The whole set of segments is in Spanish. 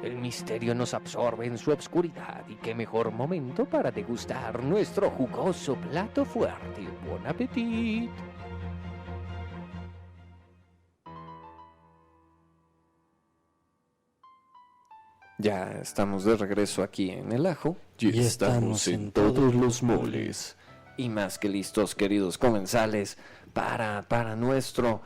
El misterio nos absorbe en su obscuridad y qué mejor momento para degustar nuestro jugoso plato fuerte. ¡Bon appetit! Ya estamos de regreso aquí en El Ajo. Y estamos en todos los moles. Y más que listos, queridos comensales, para nuestro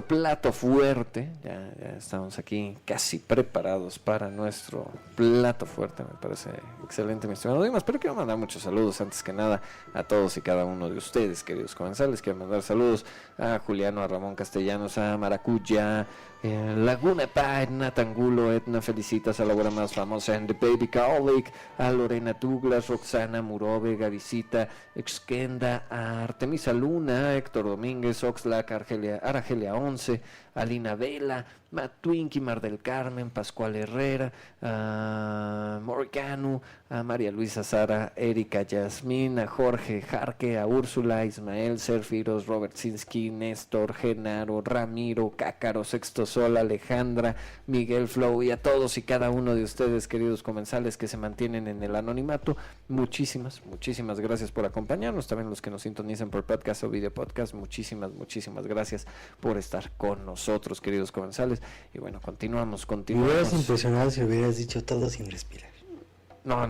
plato fuerte. Ya estamos aquí casi preparados para nuestro plato fuerte. Me parece excelente, mi estimado Dimas. Pero quiero mandar muchos saludos antes que nada a todos y cada uno de ustedes, queridos comensales. Quiero mandar saludos a Juliano, a Ramón Castellanos, a Maracuya, Laguna Pie, Natangulo, Etna Felicitas, a la hora más famosa en The Baby Colic, a Lorena Douglas, Roxana Murove, Gavisita, Exkenda, a Artemisa Luna, a Héctor Domínguez, Oxlack, Argelia 11, a Lina Vela, Twinkie, Mar del Carmen, Pascual Herrera, a Morganu, a María Luisa Sara, Erika Yasmín, a Jorge Jarque, a Úrsula, Ismael, Serfiros, Robert Sinsky, Néstor, Genaro, Ramiro, Cácaro, Sexto Sol, Alejandra, Miguel Flow y a todos y cada uno de ustedes, queridos comensales que se mantienen en el anonimato. Muchísimas gracias por acompañarnos. También los que nos sintonizan por podcast o video podcast, muchísimas gracias por estar con nosotros, queridos comensales. Y bueno, continuamos. Me hubieras impresionado si hubieras dicho todo sin respirar. No,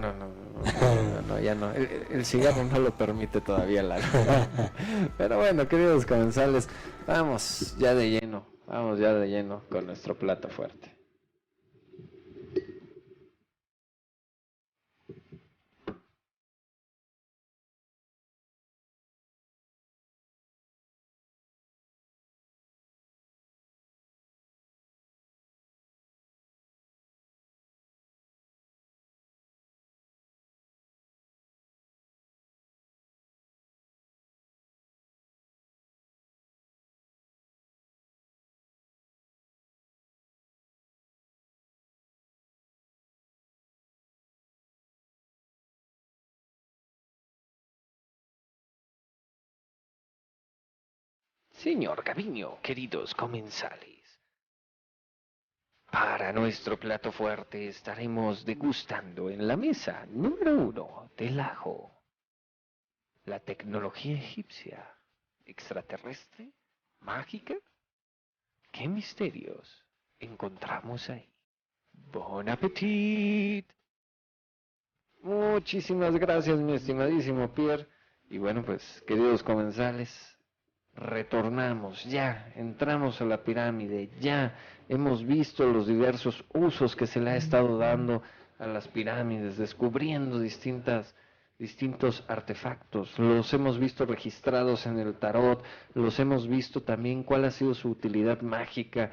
ya no. El cigarro no lo permite todavía, Pero bueno, queridos comensales, vamos ya de lleno con nuestro plato fuerte. Señor Gaviño, queridos comensales, para nuestro plato fuerte estaremos degustando en la mesa número 1 del ajo. La tecnología egipcia, extraterrestre, mágica. ¿Qué misterios encontramos ahí? ¡Bon appetit! Muchísimas gracias, mi estimadísimo Pierre. Y bueno, pues, queridos comensales, retornamos, ya entramos a la pirámide, ya hemos visto los diversos usos que se le ha estado dando a las pirámides, descubriendo distintos artefactos, los hemos visto registrados en el tarot, los hemos visto también cuál ha sido su utilidad mágica.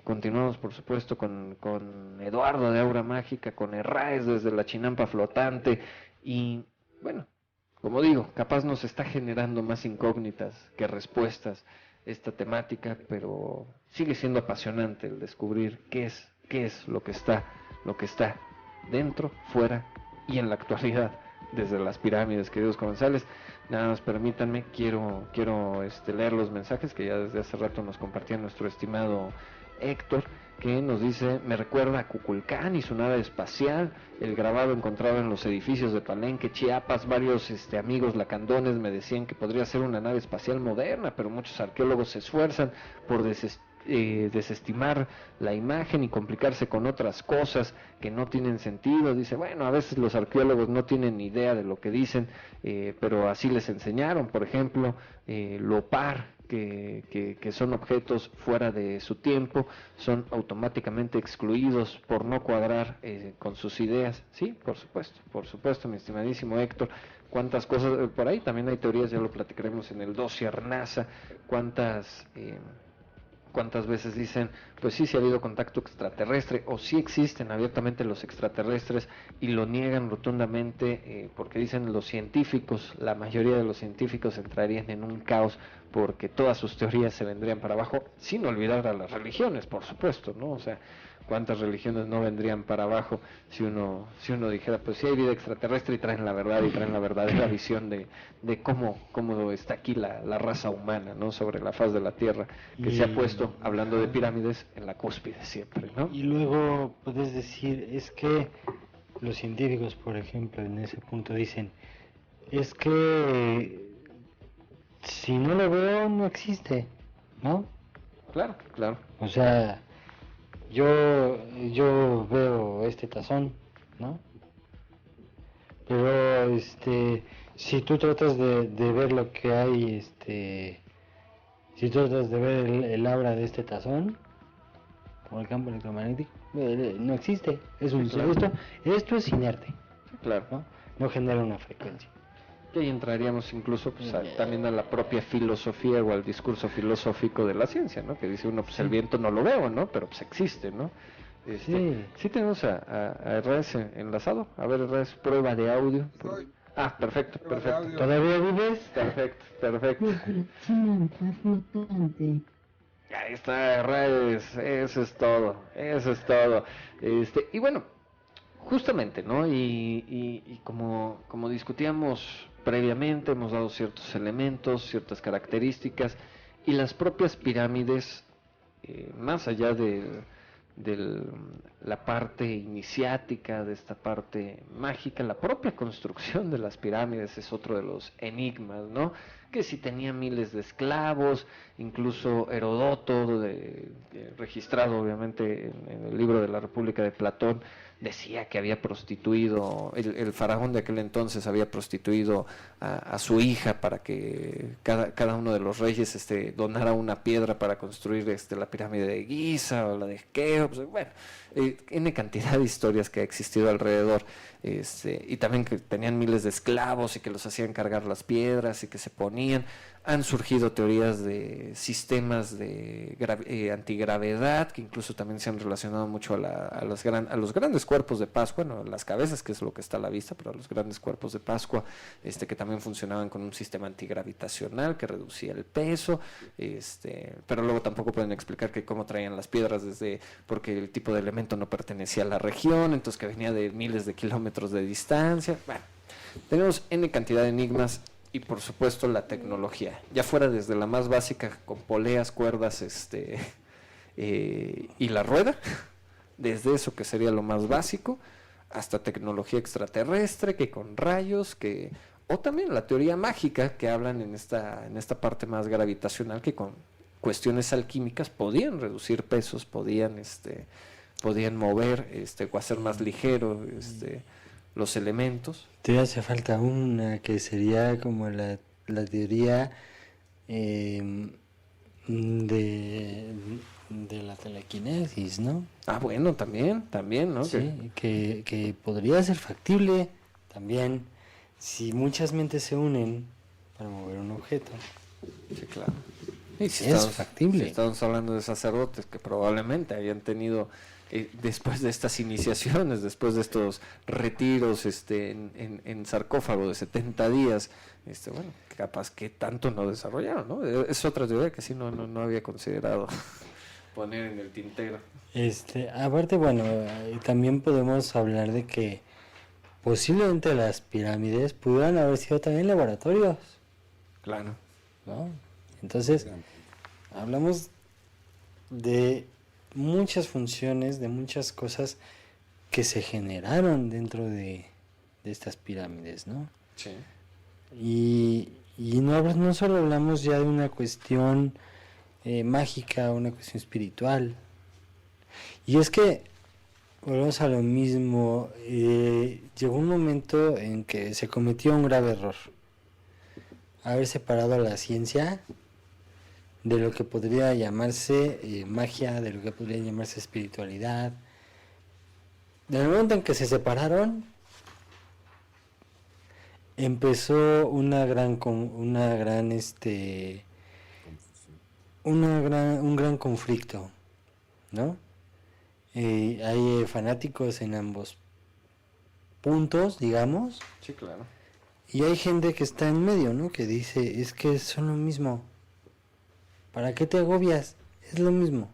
Continuamos por supuesto con Eduardo de Aura Mágica, con Herráez desde la Chinampa Flotante y bueno, como digo, capaz nos está generando más incógnitas que respuestas esta temática, pero sigue siendo apasionante el descubrir qué es lo que está dentro, fuera y en la actualidad desde las pirámides, queridos comensales. Nada más permítanme, quiero leer los mensajes que ya desde hace rato nos compartía nuestro estimado Héctor, que nos dice: me recuerda a Cuculcán y su nave espacial, el grabado encontrado en los edificios de Palenque, Chiapas. Varios amigos lacandones me decían que podría ser una nave espacial moderna, pero muchos arqueólogos se esfuerzan por desestimar la imagen y complicarse con otras cosas que no tienen sentido. Dice, bueno, a veces los arqueólogos no tienen ni idea de lo que dicen, pero así les enseñaron. Por ejemplo, Lopar, que son objetos fuera de su tiempo, son automáticamente excluidos por no cuadrar con sus ideas. Sí, por supuesto, mi estimadísimo Héctor. Cuántas cosas por ahí, también hay teorías, ya lo platicaremos en el dossier NASA, cuántas veces dicen, pues sí ha habido contacto extraterrestre, o sí existen abiertamente los extraterrestres, y lo niegan rotundamente, porque dicen los científicos, la mayoría de los científicos entrarían en un caos, porque todas sus teorías se vendrían para abajo, sin olvidar a las religiones, por supuesto, ¿no? O sea, cuántas religiones no vendrían para abajo si uno dijera, pues sí hay vida extraterrestre y traen la verdad y traen la verdadera visión de cómo está aquí la raza humana, ¿no? Sobre la faz de la Tierra, que se ha puesto insisto, hablando de pirámides, en la cúspide siempre, ¿no? Y luego puedes decir, es que los científicos, por ejemplo, en ese punto dicen, es que si no lo veo, no existe, ¿no? Claro, claro. O sea, yo veo este tazón, ¿no? Pero, si tú tratas de ver lo que hay, si tratas de ver el aura de este tazón, como el campo electromagnético, no existe. Es un, claro. Esto es inerte, Claro. no genera una frecuencia. Y ahí entraríamos incluso pues, también a la propia filosofía o al discurso filosófico de la ciencia, ¿no? Que dice uno, pues el viento no lo veo, ¿no? Pero pues existe, ¿no? Sí tenemos a Herrés enlazado. A ver, Herrés, prueba de audio. Perfecto. ¿Todavía vives? Perfecto. Ahí está, Herrés, eso es todo. Y bueno, justamente, ¿no? Y como discutíamos previamente, hemos dado ciertos elementos, ciertas características, y las propias pirámides, más allá de la parte iniciática, de esta parte mágica, la propia construcción de las pirámides es otro de los enigmas, ¿no? Que si tenía miles de esclavos, incluso Heródoto, registrado obviamente en el libro de la República de Platón, decía que había prostituido, el faraón de aquel entonces había prostituido a su hija para que cada uno de los reyes donara una piedra para construir la pirámide de Giza o la de Keops, bueno, N cantidad de historias que ha existido alrededor, y también que tenían miles de esclavos y que los hacían cargar las piedras y que se ponían. Han surgido teorías de sistemas de antigravedad, que incluso también se han relacionado mucho a los grandes cuerpos de Pascua, no las cabezas, que es lo que está a la vista, pero a los grandes cuerpos de Pascua, que también funcionaban con un sistema antigravitacional que reducía el peso, pero luego tampoco pueden explicar que cómo traían las piedras porque el tipo de elemento no pertenecía a la región, entonces que venía de miles de kilómetros de distancia. Bueno, tenemos N cantidad de enigmas. Y por supuesto la tecnología, ya fuera desde la más básica con poleas, cuerdas y la rueda, desde eso que sería lo más básico, hasta tecnología extraterrestre, que con rayos, o también la teoría mágica que hablan en esta parte más gravitacional, que con cuestiones alquímicas podían reducir pesos, podían mover o hacer más ligero los elementos. Te hace falta una que sería como la teoría de la telequinesis, ¿no? Bueno, también, ¿no? Sí, que podría ser factible también si muchas mentes se unen para mover un objeto. Sí, claro. Y si es factible. Si estamos hablando de sacerdotes que probablemente habían tenido, después de estas iniciaciones, después de estos retiros en sarcófago de 70 días, bueno, capaz que tanto no desarrollaron, ¿no? Es otra teoría que sí no había considerado poner en el tintero. Aparte, bueno, también podemos hablar de que posiblemente las pirámides pudieran haber sido también laboratorios. Claro. ¿No? Entonces, hablamos de muchas funciones, de muchas cosas que se generaron dentro de estas pirámides, ¿no? Sí. Y no solo hablamos ya de una cuestión mágica, una cuestión espiritual. Y es que, volvemos a lo mismo, llegó un momento en que se cometió un grave error. Haber separado a la ciencia de lo que podría llamarse magia, de lo que podría llamarse espiritualidad. En el momento en que se separaron, empezó un gran conflicto, ¿no? Hay fanáticos en ambos puntos, digamos. Sí, claro. Y hay gente que está en medio, ¿no? Que dice, es que son lo mismo. ¿Para qué te agobias? Es lo mismo.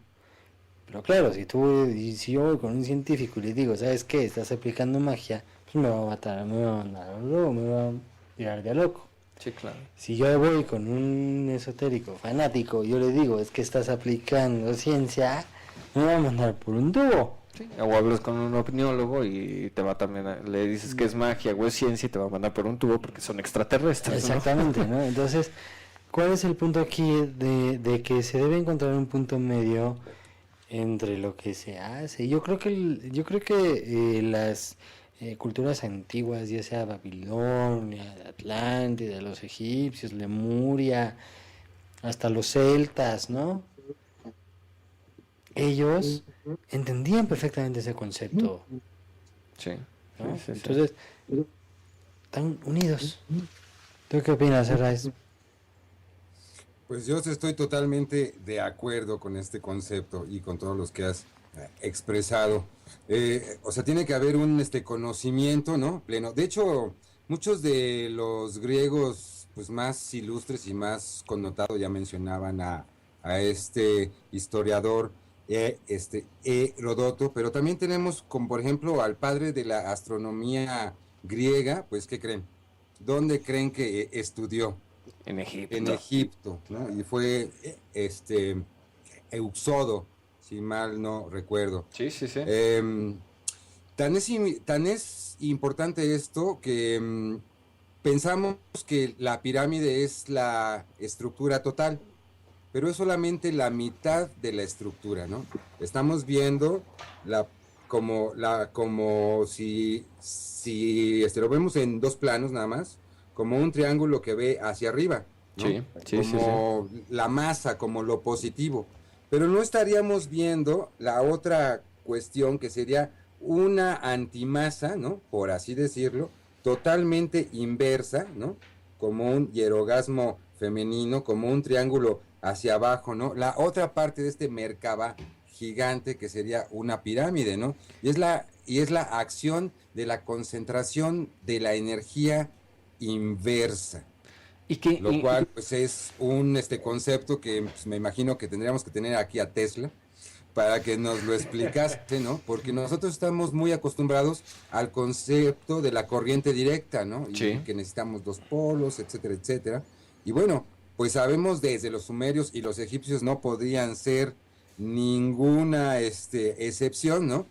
Pero claro, si yo voy con un científico y le digo, ¿sabes qué? Estás aplicando magia, pues me va a matar, me va a mandar a loco, me va a tirar de a loco. Sí, claro. Si yo voy con un esotérico fanático, yo le digo, es que estás aplicando ciencia, me va a mandar por un tubo. Sí. O hablas con un opiniólogo y te va también le dices que es magia o es ciencia y te va a mandar por un tubo porque son extraterrestres. Exactamente, ¿no? Entonces, ¿cuál es el punto aquí de que se debe encontrar un punto medio entre lo que se hace? Yo creo que las culturas antiguas, ya sea Babilonia, Atlántida, los egipcios, Lemuria, hasta los celtas, ¿no? Ellos entendían perfectamente ese concepto, Sí. ¿no? Sí. Entonces, están unidos. ¿Tú qué opinas, Arraiz? Pues yo estoy totalmente de acuerdo con este concepto y con todos los que has expresado. O sea, tiene que haber un conocimiento, ¿no? Pleno. De hecho, muchos de los griegos, pues más ilustres y más connotados, ya mencionaban a este historiador, Heródoto, pero también tenemos, como por ejemplo, al padre de la astronomía griega, pues, ¿qué creen? ¿Dónde creen que estudió? En Egipto. En Egipto, ¿no? Y fue Euxodo, si mal no recuerdo. Sí. Tan es importante esto que pensamos que la pirámide es la estructura total, pero es solamente la mitad de la estructura, ¿no? Estamos viendo como si lo vemos en dos planos nada más, como un triángulo que ve hacia arriba, ¿no? Como la masa, como lo positivo. Pero no estaríamos viendo la otra cuestión que sería una antimasa, ¿no? Por así decirlo, totalmente inversa, ¿no? Como un hierogasmo femenino, como un triángulo hacia abajo, ¿no? La otra parte de este Merkaba gigante que sería una pirámide, ¿no? Y es la acción de la concentración de la energía inversa. Lo cual pues es un concepto que pues, me imagino que tendríamos que tener aquí a Tesla para que nos lo explicase, ¿no? Porque nosotros estamos muy acostumbrados al concepto de la corriente directa, ¿no? Y que necesitamos dos polos, etcétera, etcétera. Y bueno, pues sabemos desde los sumerios y los egipcios no podían ser ninguna excepción, ¿no?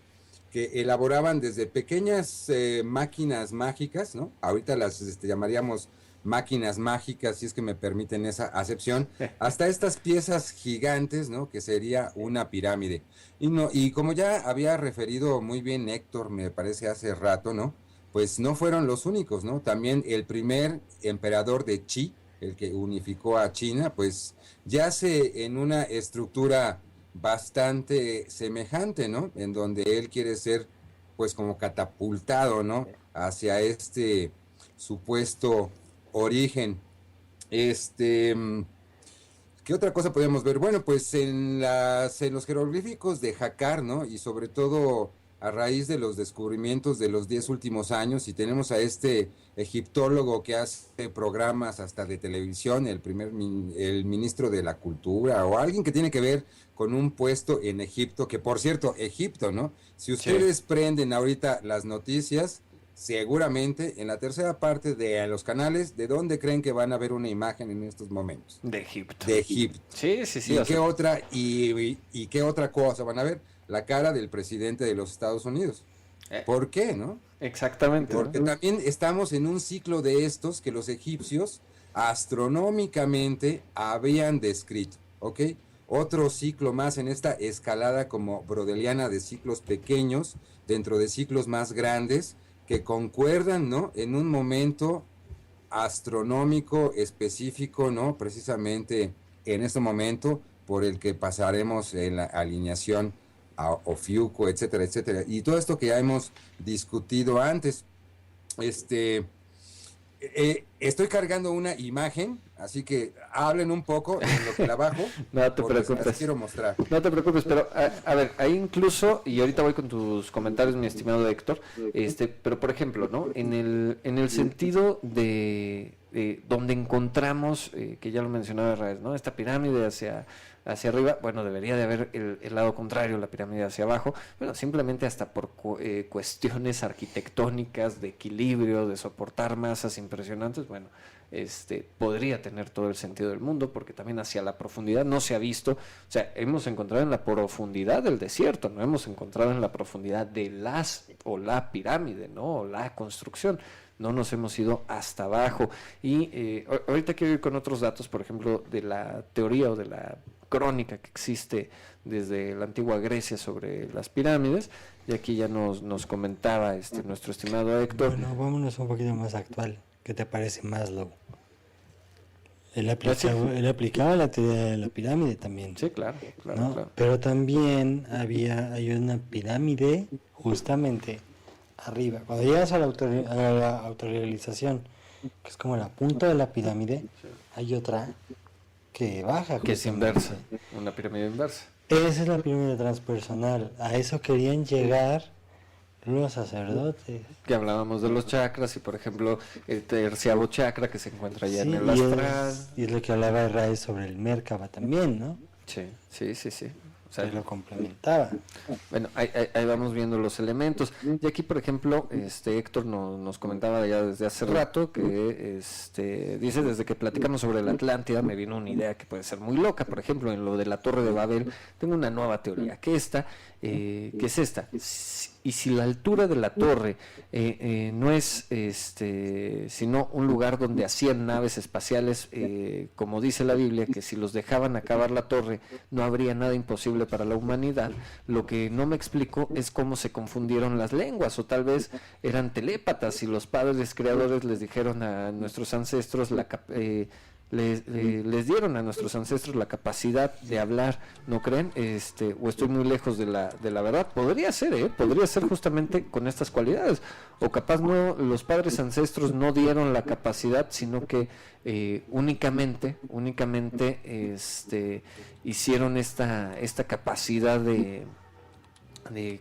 Que elaboraban desde pequeñas máquinas mágicas, ¿no? Ahorita las llamaríamos máquinas mágicas, si es que me permiten esa acepción, hasta estas piezas gigantes, ¿no? Que sería una pirámide. Y como ya había referido muy bien Héctor, me parece hace rato, ¿no? Pues no fueron los únicos, ¿no? También el primer emperador de Qi, el que unificó a China, pues yace en una estructura bastante semejante, ¿no? En donde él quiere ser, pues, como catapultado, ¿no? Hacia este supuesto origen. ¿Qué otra cosa podríamos ver? Bueno, pues en los jeroglíficos de Jakar, ¿no? Y sobre todo a raíz de los descubrimientos de los 10 últimos años, y tenemos a este egiptólogo que hace programas hasta de televisión, el ministro de la Cultura, o alguien que tiene que ver con un puesto en Egipto, que por cierto, Egipto, ¿no? Si ustedes prenden ahorita las noticias, seguramente en la tercera parte de los canales, ¿de dónde creen que van a ver una imagen en estos momentos? De Egipto. De Egipto. Sí. ¿Y qué otra cosa van a ver? La cara del presidente de los Estados Unidos. ¿Por qué, no? Exactamente. Porque también estamos en un ciclo de estos que los egipcios astronómicamente habían descrito, ¿ok? Otro ciclo más en esta escalada como brodeliana de ciclos pequeños dentro de ciclos más grandes que concuerdan, ¿no? En un momento astronómico específico, ¿no? Precisamente en este momento por el que pasaremos en la alineación a Ofiuco, etcétera, etcétera. Y todo esto que ya hemos discutido antes. Estoy cargando una imagen, así que hablen un poco en lo que la bajo. No te preocupes. Las quiero mostrar. No te preocupes, pero a ver, ahí incluso, y ahorita voy con tus comentarios, mi estimado Héctor, pero por ejemplo, ¿no? En el sentido de donde encontramos, que ya lo mencionaba Raes, ¿no? Esta pirámide hacia arriba, bueno, debería de haber el lado contrario, la pirámide hacia abajo, bueno, simplemente hasta por cuestiones arquitectónicas, de equilibrio, de soportar masas impresionantes, bueno, podría tener todo el sentido del mundo, porque también hacia la profundidad no se ha visto, o sea, hemos encontrado en la profundidad del desierto, no hemos encontrado en la profundidad de la pirámide, ¿no? O la construcción. No nos hemos ido hasta abajo. Y ahorita quiero ir con otros datos, por ejemplo, de la teoría o de la crónica que existe desde la antigua Grecia sobre las pirámides. Y aquí ya nos comentaba nuestro estimado Héctor. Bueno, vámonos un poquito más actual. ¿Qué te parece Maslow? Él aplicaba la teoría de la pirámide también. Sí, claro, ¿no? claro. Pero también hay una pirámide justamente arriba. Cuando llegas a la autorrealización, que es como la punta de la pirámide, sí, hay otra que baja. Que es inversa, una pirámide inversa. Esa es la pirámide transpersonal. A eso querían llegar los sacerdotes. Que hablábamos de los chakras y, por ejemplo, el 13º chakra que se encuentra allá en el astral. Y es lo que hablaba Raes sobre el Merkaba también, ¿no? Sí. O sea, lo complementaba. Bueno, ahí vamos viendo los elementos. Y aquí, por ejemplo, Héctor nos comentaba ya desde hace rato que dice, desde que platicamos sobre la Atlántida me vino una idea que puede ser muy loca. Por ejemplo, en lo de la Torre de Babel, tengo una nueva teoría, que es esta. Y si la altura de la torre no es sino un lugar donde hacían naves espaciales, como dice la Biblia, que si los dejaban acabar la torre no habría nada imposible para la humanidad, lo que no me explico es cómo se confundieron las lenguas, o tal vez eran telépatas y los padres creadores les dijeron a nuestros ancestros les dieron a nuestros ancestros la capacidad de hablar, ¿no creen? O estoy muy lejos de la verdad. Podría ser justamente con estas cualidades, o capaz no, los padres ancestros no dieron la capacidad, sino que únicamente hicieron esta capacidad de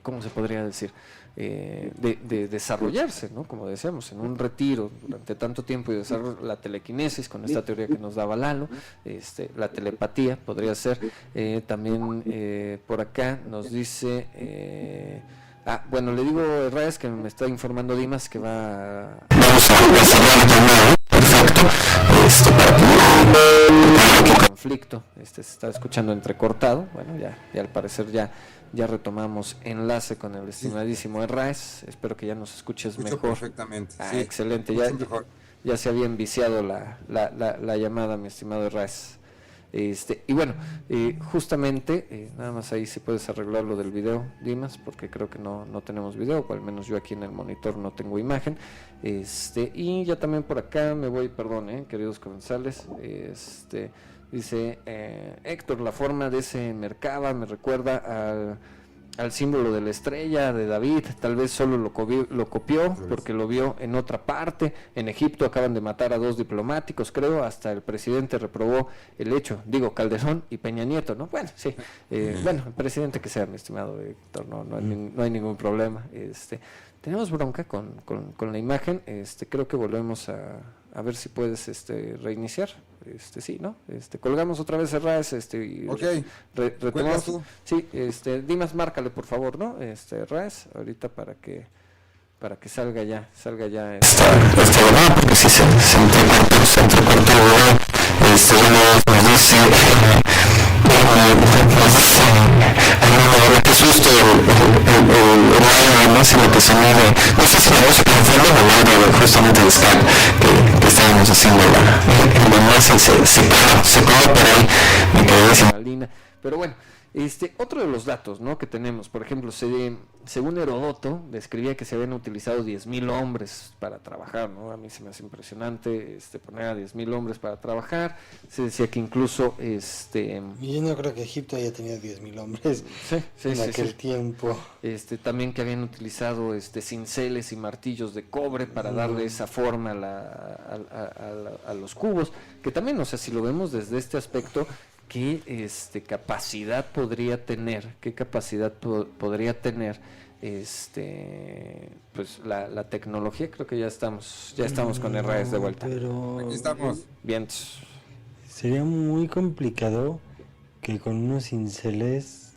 ¿cómo se podría decir? De desarrollarse, ¿no? Como decíamos, en un retiro durante tanto tiempo y desarrollar la telequinesis con esta teoría que nos daba Lalo, la telepatía podría ser. También por acá nos dice bueno, le digo a Raes que me está informando Dimas que vamos a cerrar el torneo. Perfecto. Para que conflicto se está escuchando entrecortado. Bueno, ya al parecer ya retomamos enlace con el estimadísimo Raes. Espero que ya nos escuches mejor. Perfectamente. Sí, excelente. Ya se había enviciado la llamada, mi estimado Raes. Y bueno, justamente, nada más ahí si puedes arreglar lo del video, Dimas, porque creo que no tenemos video, o al menos yo aquí en el monitor no tengo imagen. Y ya también por acá me voy, perdón, queridos comensales, dice Héctor, la forma de ese Merkaba me recuerda al símbolo de la estrella de David, tal vez solo lo copió porque lo vio en otra parte. En Egipto acaban de matar a 2 diplomáticos, creo, hasta el presidente reprobó el hecho, digo Calderón y Peña Nieto, ¿no? Bueno, sí, bueno, el presidente que sea, mi estimado Héctor, no hay ningún problema. Tenemos bronca con la imagen, creo que volvemos a ver si puedes reiniciar. Sí, ¿no? Colgamos otra vez el Raes, y retomamos. Tú? Sí, Dimas, márcale por favor, ¿no? Raes, ahorita para que salga ya ¿no? Porque si se entrecortó, nos dice qué susto el más en lo que se mide, no sé si me voy a confirmar justamente de Skype que estábamos haciendo el enlace se paró por ahí, me quedé sin línea, pero bueno. Otro de los datos, ¿no?, que tenemos, por ejemplo, según Heródoto, describía que se habían utilizado 10,000 hombres para trabajar, ¿no? A mí se me hace impresionante poner a 10,000 hombres para trabajar. Se decía que incluso yo no creo que Egipto haya tenido 10,000 hombres en aquel tiempo. También que habían utilizado cinceles y martillos de cobre para darle esa forma a los cubos, que también, o sea, si lo vemos desde este aspecto, ¿qué capacidad podría tener? Pues la tecnología? Creo que ya estamos con el Raes de vuelta. Pero aquí estamos. Bien. Sería muy complicado que con unos cinceles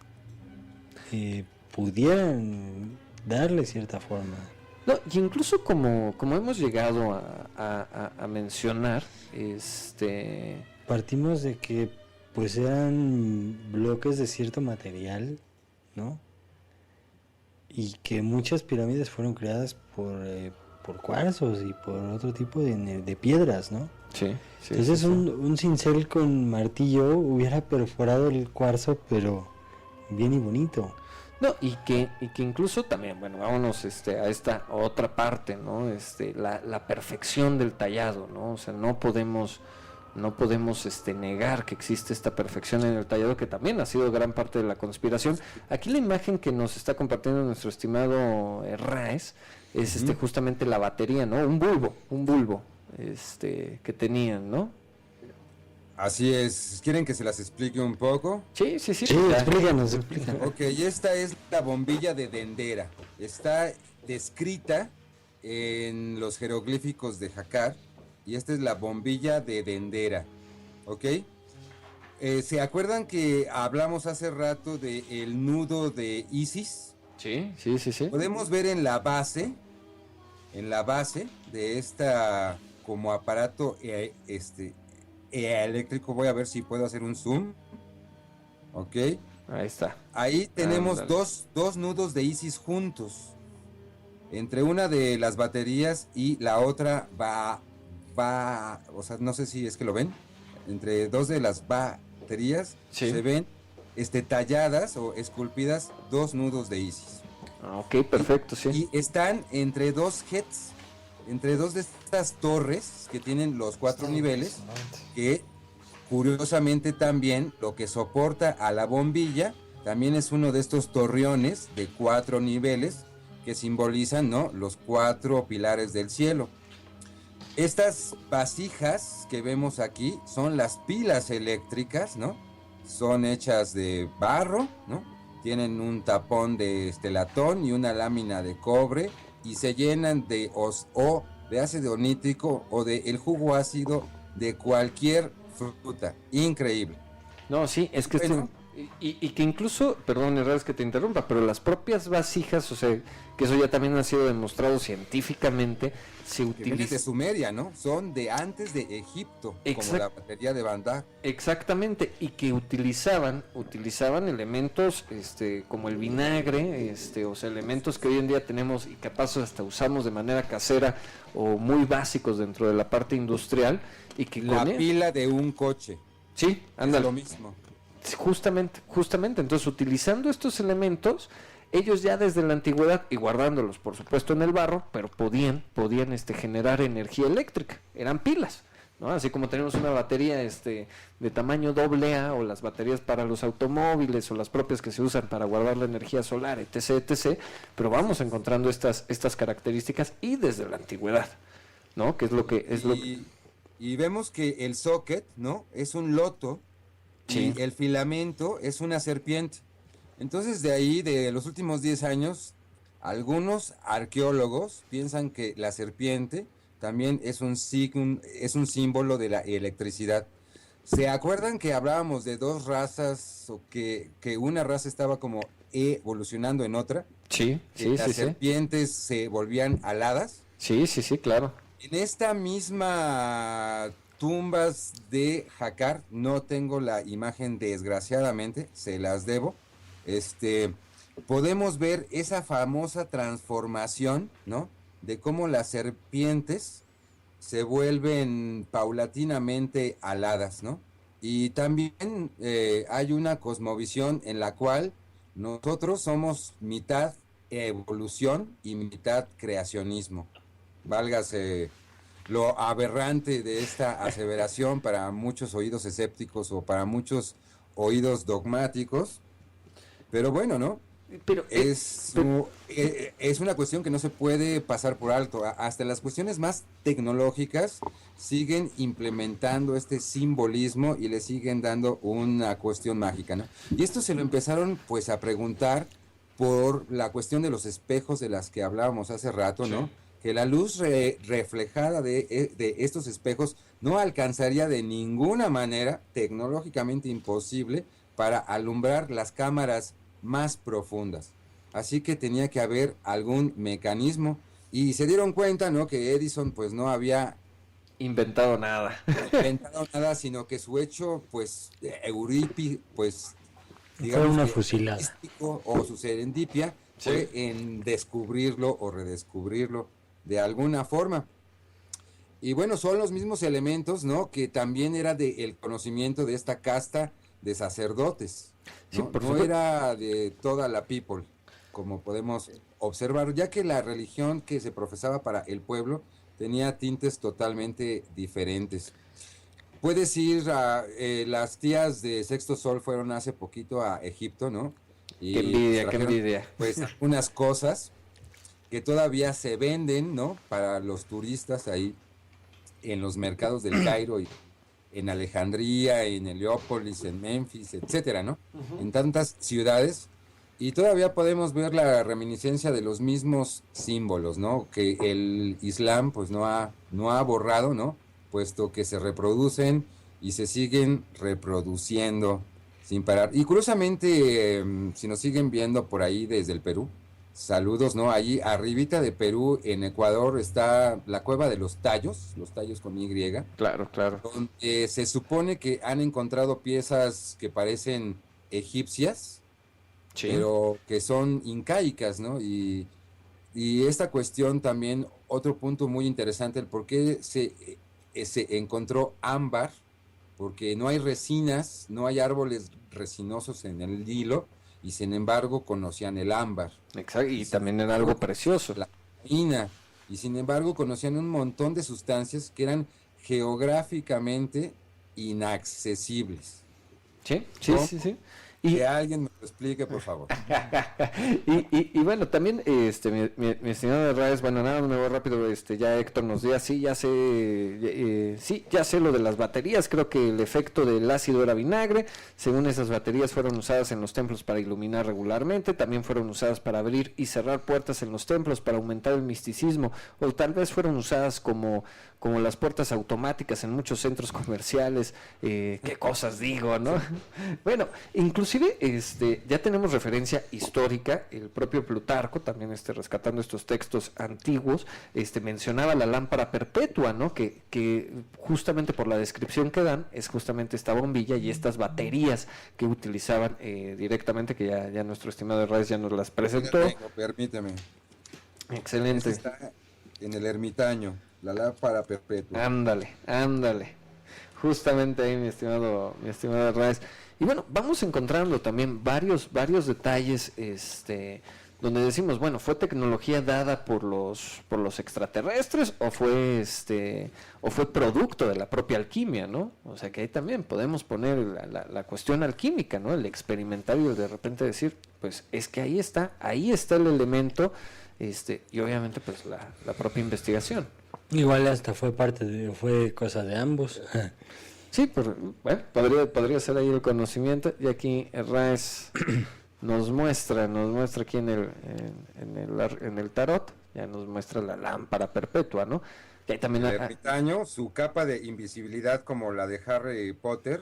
pudieran darle cierta forma. No, y incluso como hemos llegado a mencionar, partimos de que pues eran bloques de cierto material, ¿no? Y que muchas pirámides fueron creadas por cuarzos y por otro tipo de piedras, ¿no? Sí. Entonces un cincel con martillo hubiera perforado el cuarzo, pero bien y bonito. No, y que incluso también, bueno, vámonos a esta otra parte, ¿no? La perfección del tallado, ¿no? O sea, no podemos negar que existe esta perfección en el tallado, que también ha sido gran parte de la conspiración. Aquí la imagen que nos está compartiendo nuestro estimado Raes es justamente la batería, ¿no? Un bulbo que tenían, ¿no? Así es. ¿Quieren que se las explique un poco? Sí. Sí, explícanos. Ok, esta es la bombilla de Dendera. Está descrita en los jeroglíficos de Jakar. Y esta es la bombilla de Dendera. ¿Ok? ¿Se acuerdan que hablamos hace rato del nudo de Isis? Sí. Podemos ver en la base de esta como aparato eléctrico. Voy a ver si puedo hacer un zoom. Ok. Ahí está. Ahí tenemos dos nudos de Isis juntos. Entre una de las baterías y la otra va, o sea, no sé si es que lo ven. Entre dos de las baterías se ven talladas o esculpidas dos nudos de Isis. Ok, perfecto, sí. Y están entre dos heads, entre dos de estas torres que tienen los 4 niveles, que curiosamente también lo que soporta a la bombilla también es uno de estos torreones de 4 niveles que simbolizan, ¿no?, los 4 pilares del cielo. Estas vasijas que vemos aquí son las pilas eléctricas, ¿no? Son hechas de barro, ¿no? Tienen un tapón de latón y una lámina de cobre y se llenan de ácido nítrico o de el jugo ácido de cualquier fruta. Increíble. No, sí, es que bueno, y que incluso, perdón, es que te interrumpa, pero las propias vasijas, o sea, que eso ya también ha sido demostrado científicamente, se utiliza de Sumeria, ¿no? Son de antes de Egipto, como la batería de Bandar. Exactamente, y que utilizaban elementos como el vinagre, o sea, elementos que hoy en día tenemos y capaz hasta usamos de manera casera o muy básicos dentro de la parte industrial, y que la pila de un coche. Sí, ándale. Es lo mismo. Justamente, entonces utilizando estos elementos, ellos ya desde la antigüedad, y guardándolos por supuesto en el barro, pero podían generar energía eléctrica, eran pilas, ¿no? Así como tenemos una batería de tamaño AA, o las baterías para los automóviles, o las propias que se usan para guardar la energía solar, etc, pero vamos encontrando estas características y desde la antigüedad, ¿no? Que es lo que y vemos que el socket, ¿no?, es un loto. Sí. Y el filamento es una serpiente. Entonces, de ahí, de los últimos 10 años, algunos arqueólogos piensan que la serpiente también es un símbolo de la electricidad. ¿Se acuerdan que hablábamos de dos razas, o que una raza estaba como evolucionando en otra? Sí. Las serpientes se volvían aladas. Sí, claro. En esta misma tumbas de Jakar, no tengo la imagen, desgraciadamente, se las debo. Podemos ver esa famosa transformación, ¿no?, de cómo las serpientes se vuelven paulatinamente aladas, ¿no? Y también hay una cosmovisión en la cual nosotros somos mitad evolución y mitad creacionismo. Válgase lo aberrante de esta aseveración para muchos oídos escépticos o para muchos oídos dogmáticos, pero bueno, ¿no? Pero es una cuestión que no se puede pasar por alto. Hasta las cuestiones más tecnológicas siguen implementando este simbolismo y le siguen dando una cuestión mágica, ¿no? Y esto se lo empezaron pues a preguntar por la cuestión de los espejos de las que hablábamos hace rato, ¿no? Sí. Que la luz reflejada de estos espejos no alcanzaría de ninguna manera, tecnológicamente imposible, para alumbrar las cámaras más profundas. Así que tenía que haber algún mecanismo, Y se dieron cuenta, ¿no? Que Edison pues no había inventado nada, sino que su hecho, pues, Eurípides, pues, digamos, fue una fusilada. O su serendipia fue en descubrirlo o redescubrirlo de alguna forma. Y bueno, son los mismos elementos, ¿no? Que también era del conocimiento de esta casta de sacerdotes, ¿no? No era de toda la people, como podemos observar, ya que la religión que se profesaba para el pueblo tenía tintes totalmente diferentes. Puedes ir a... las tías de Sexto Sol fueron hace poquito a Egipto, ¿no? Y qué envidia, qué envidia. Pues unas cosas que todavía se venden, ¿no? Para los turistas ahí en los mercados del Cairo y en Alejandría, en Heliópolis, en Memphis, etcétera, ¿no? En tantas ciudades. Y todavía podemos ver la reminiscencia de los mismos símbolos, ¿no? Que el Islam pues no ha borrado, ¿no? Puesto que se reproducen y se siguen reproduciendo sin parar. Y curiosamente, si nos siguen viendo por ahí desde el Perú, saludos, ¿no? Allí arribita de Perú, en Ecuador, está la cueva de los Tallos con Y. Claro, claro. Donde se supone que han encontrado piezas que parecen egipcias, sí, pero que son incaicas, ¿no? Y esta cuestión también, otro punto muy interesante, el por qué se encontró ámbar, porque no hay resinas, no hay árboles resinosos en el Nilo, y sin embargo conocían el ámbar. Exacto, y también era algo precioso. La mina, y sin embargo conocían un montón de sustancias que eran geográficamente inaccesibles. Sí. Que alguien me lo explique, por favor. y bueno, también, mi estimado Raes, bueno, nada, me voy rápido, ya Héctor nos dio así, ya sé lo de las baterías, creo que el efecto del ácido era vinagre, según esas baterías fueron usadas en los templos para iluminar regularmente, también fueron usadas para abrir y cerrar puertas en los templos, para aumentar el misticismo, o tal vez fueron usadas como las puertas automáticas en muchos centros comerciales, qué cosas digo, ¿no? Bueno, inclusive ya tenemos referencia histórica, el propio Plutarco, también rescatando estos textos antiguos, mencionaba la lámpara perpetua, ¿no? Que justamente por la descripción que dan, es justamente esta bombilla y estas baterías que utilizaban directamente, que ya nuestro estimado Raes ya nos las presentó. Permíteme. Excelente. Está en el Ermitaño. La lámpara perpetua. Ándale. Justamente ahí, mi estimado Raes. Y bueno, vamos encontrando también varios detalles, donde decimos, bueno, ¿fue tecnología dada por los extraterrestres o fue producto de la propia alquimia, ¿no? O sea que ahí también podemos poner la cuestión alquímica, ¿no? El experimentar y de repente decir, pues es que ahí está el elemento, y obviamente pues la propia investigación. Igual hasta fue cosa de ambos. Sí, pero bueno, podría ser ahí el conocimiento, y aquí Raes nos muestra aquí en el tarot, ya nos muestra la lámpara perpetua, ¿no? Y ahí también el ermitaño, su capa de invisibilidad como la de Harry Potter,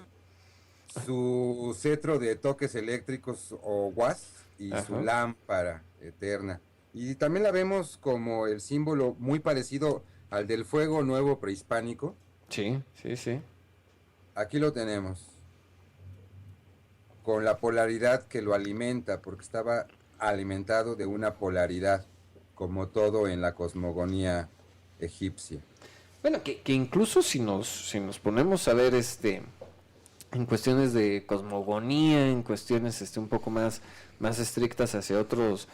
su cetro de toques eléctricos o was, y su lámpara eterna. Y también la vemos como el símbolo muy parecido al del fuego nuevo prehispánico. Sí. Aquí lo tenemos, con la polaridad que lo alimenta, porque estaba alimentado de una polaridad, como todo en la cosmogonía egipcia. Bueno, que incluso si nos ponemos a ver en cuestiones de cosmogonía, en cuestiones un poco más estrictas hacia otros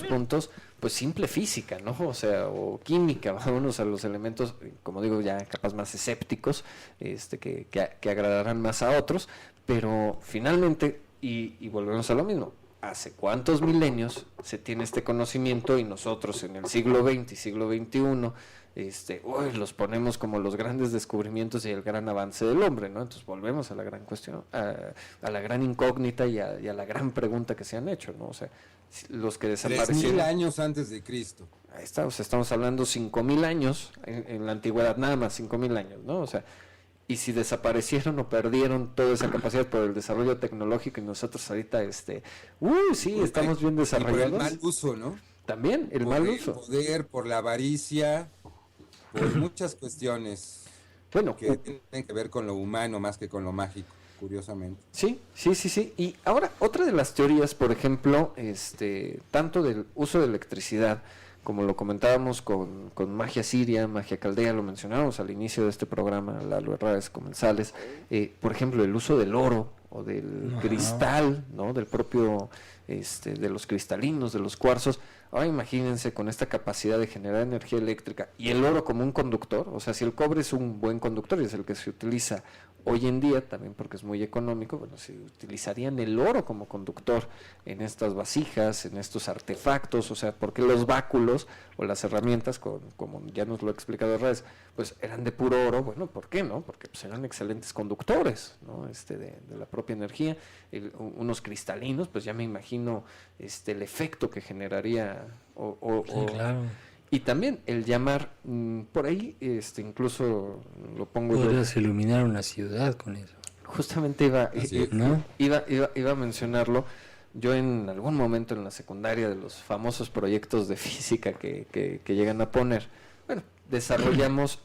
puntos, pues simple física, ¿no? O sea, o química, vámonos a los elementos, como digo, ya capaz más escépticos, que agradarán más a otros, pero finalmente, y volvemos a lo mismo, ¿hace cuántos milenios se tiene este conocimiento y nosotros en el siglo XX y siglo XXI, los ponemos como los grandes descubrimientos y el gran avance del hombre, ¿no? Entonces volvemos a la gran cuestión, a la gran incógnita y a la gran pregunta que se han hecho, ¿no? O sea, los que desaparecieron... 3000 años antes de Cristo. Ahí está, o sea, estamos hablando 5000 años en la antigüedad, nada más 5000 años, ¿no? O sea, y si desaparecieron o perdieron toda esa capacidad por el desarrollo tecnológico y nosotros ahorita, sí, estamos bien desarrollados. Y por el mal uso, ¿no? También, el mal uso. Por el poder, por la avaricia, por muchas cuestiones Bueno, que tienen que ver con lo humano más que con lo mágico, curiosamente. sí. Y ahora, otra de las teorías, por ejemplo, tanto del uso de electricidad, como lo comentábamos con magia siria, magia caldea, lo mencionábamos al inicio de este programa, Lalo Herrades Comensales, por ejemplo, el uso del oro o del cristal, ¿no? Del propio, de los cristalinos, de los cuarzos. Ahora imagínense con esta capacidad de generar energía eléctrica y el oro como un conductor, o sea, si el cobre es un buen conductor y es el que se utiliza hoy en día, también porque es muy económico, bueno, se utilizarían el oro como conductor en estas vasijas, en estos artefactos, o sea, porque los báculos o las herramientas, como ya nos lo ha explicado Herrades, pues eran de puro oro. Bueno, ¿por qué no? Porque pues eran excelentes conductores, ¿no? De la propia energía. Unos cristalinos, pues ya me imagino el efecto que generaría Sí, claro. y también el llamar, por ahí, incluso lo pongo yo. Podrías iluminar una ciudad con eso. Justamente iba ¿no? a mencionarlo. Yo en algún momento en la secundaria, de los famosos proyectos de física que llegan a poner, bueno, desarrollamos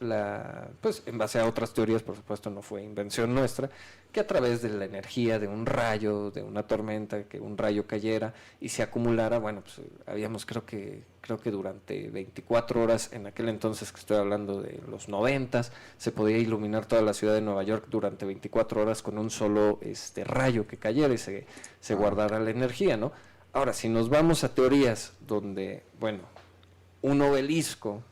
pues en base a otras teorías, por supuesto no fue invención nuestra, que a través de la energía de un rayo, de una tormenta, que un rayo cayera y se acumulara, bueno, pues habíamos creo que durante 24 horas, en aquel entonces que estoy hablando de los 90s, se podía iluminar toda la ciudad de Nueva York durante 24 horas con un solo rayo que cayera y se guardara la energía, ¿no? Ahora, si nos vamos a teorías donde, bueno, un obelisco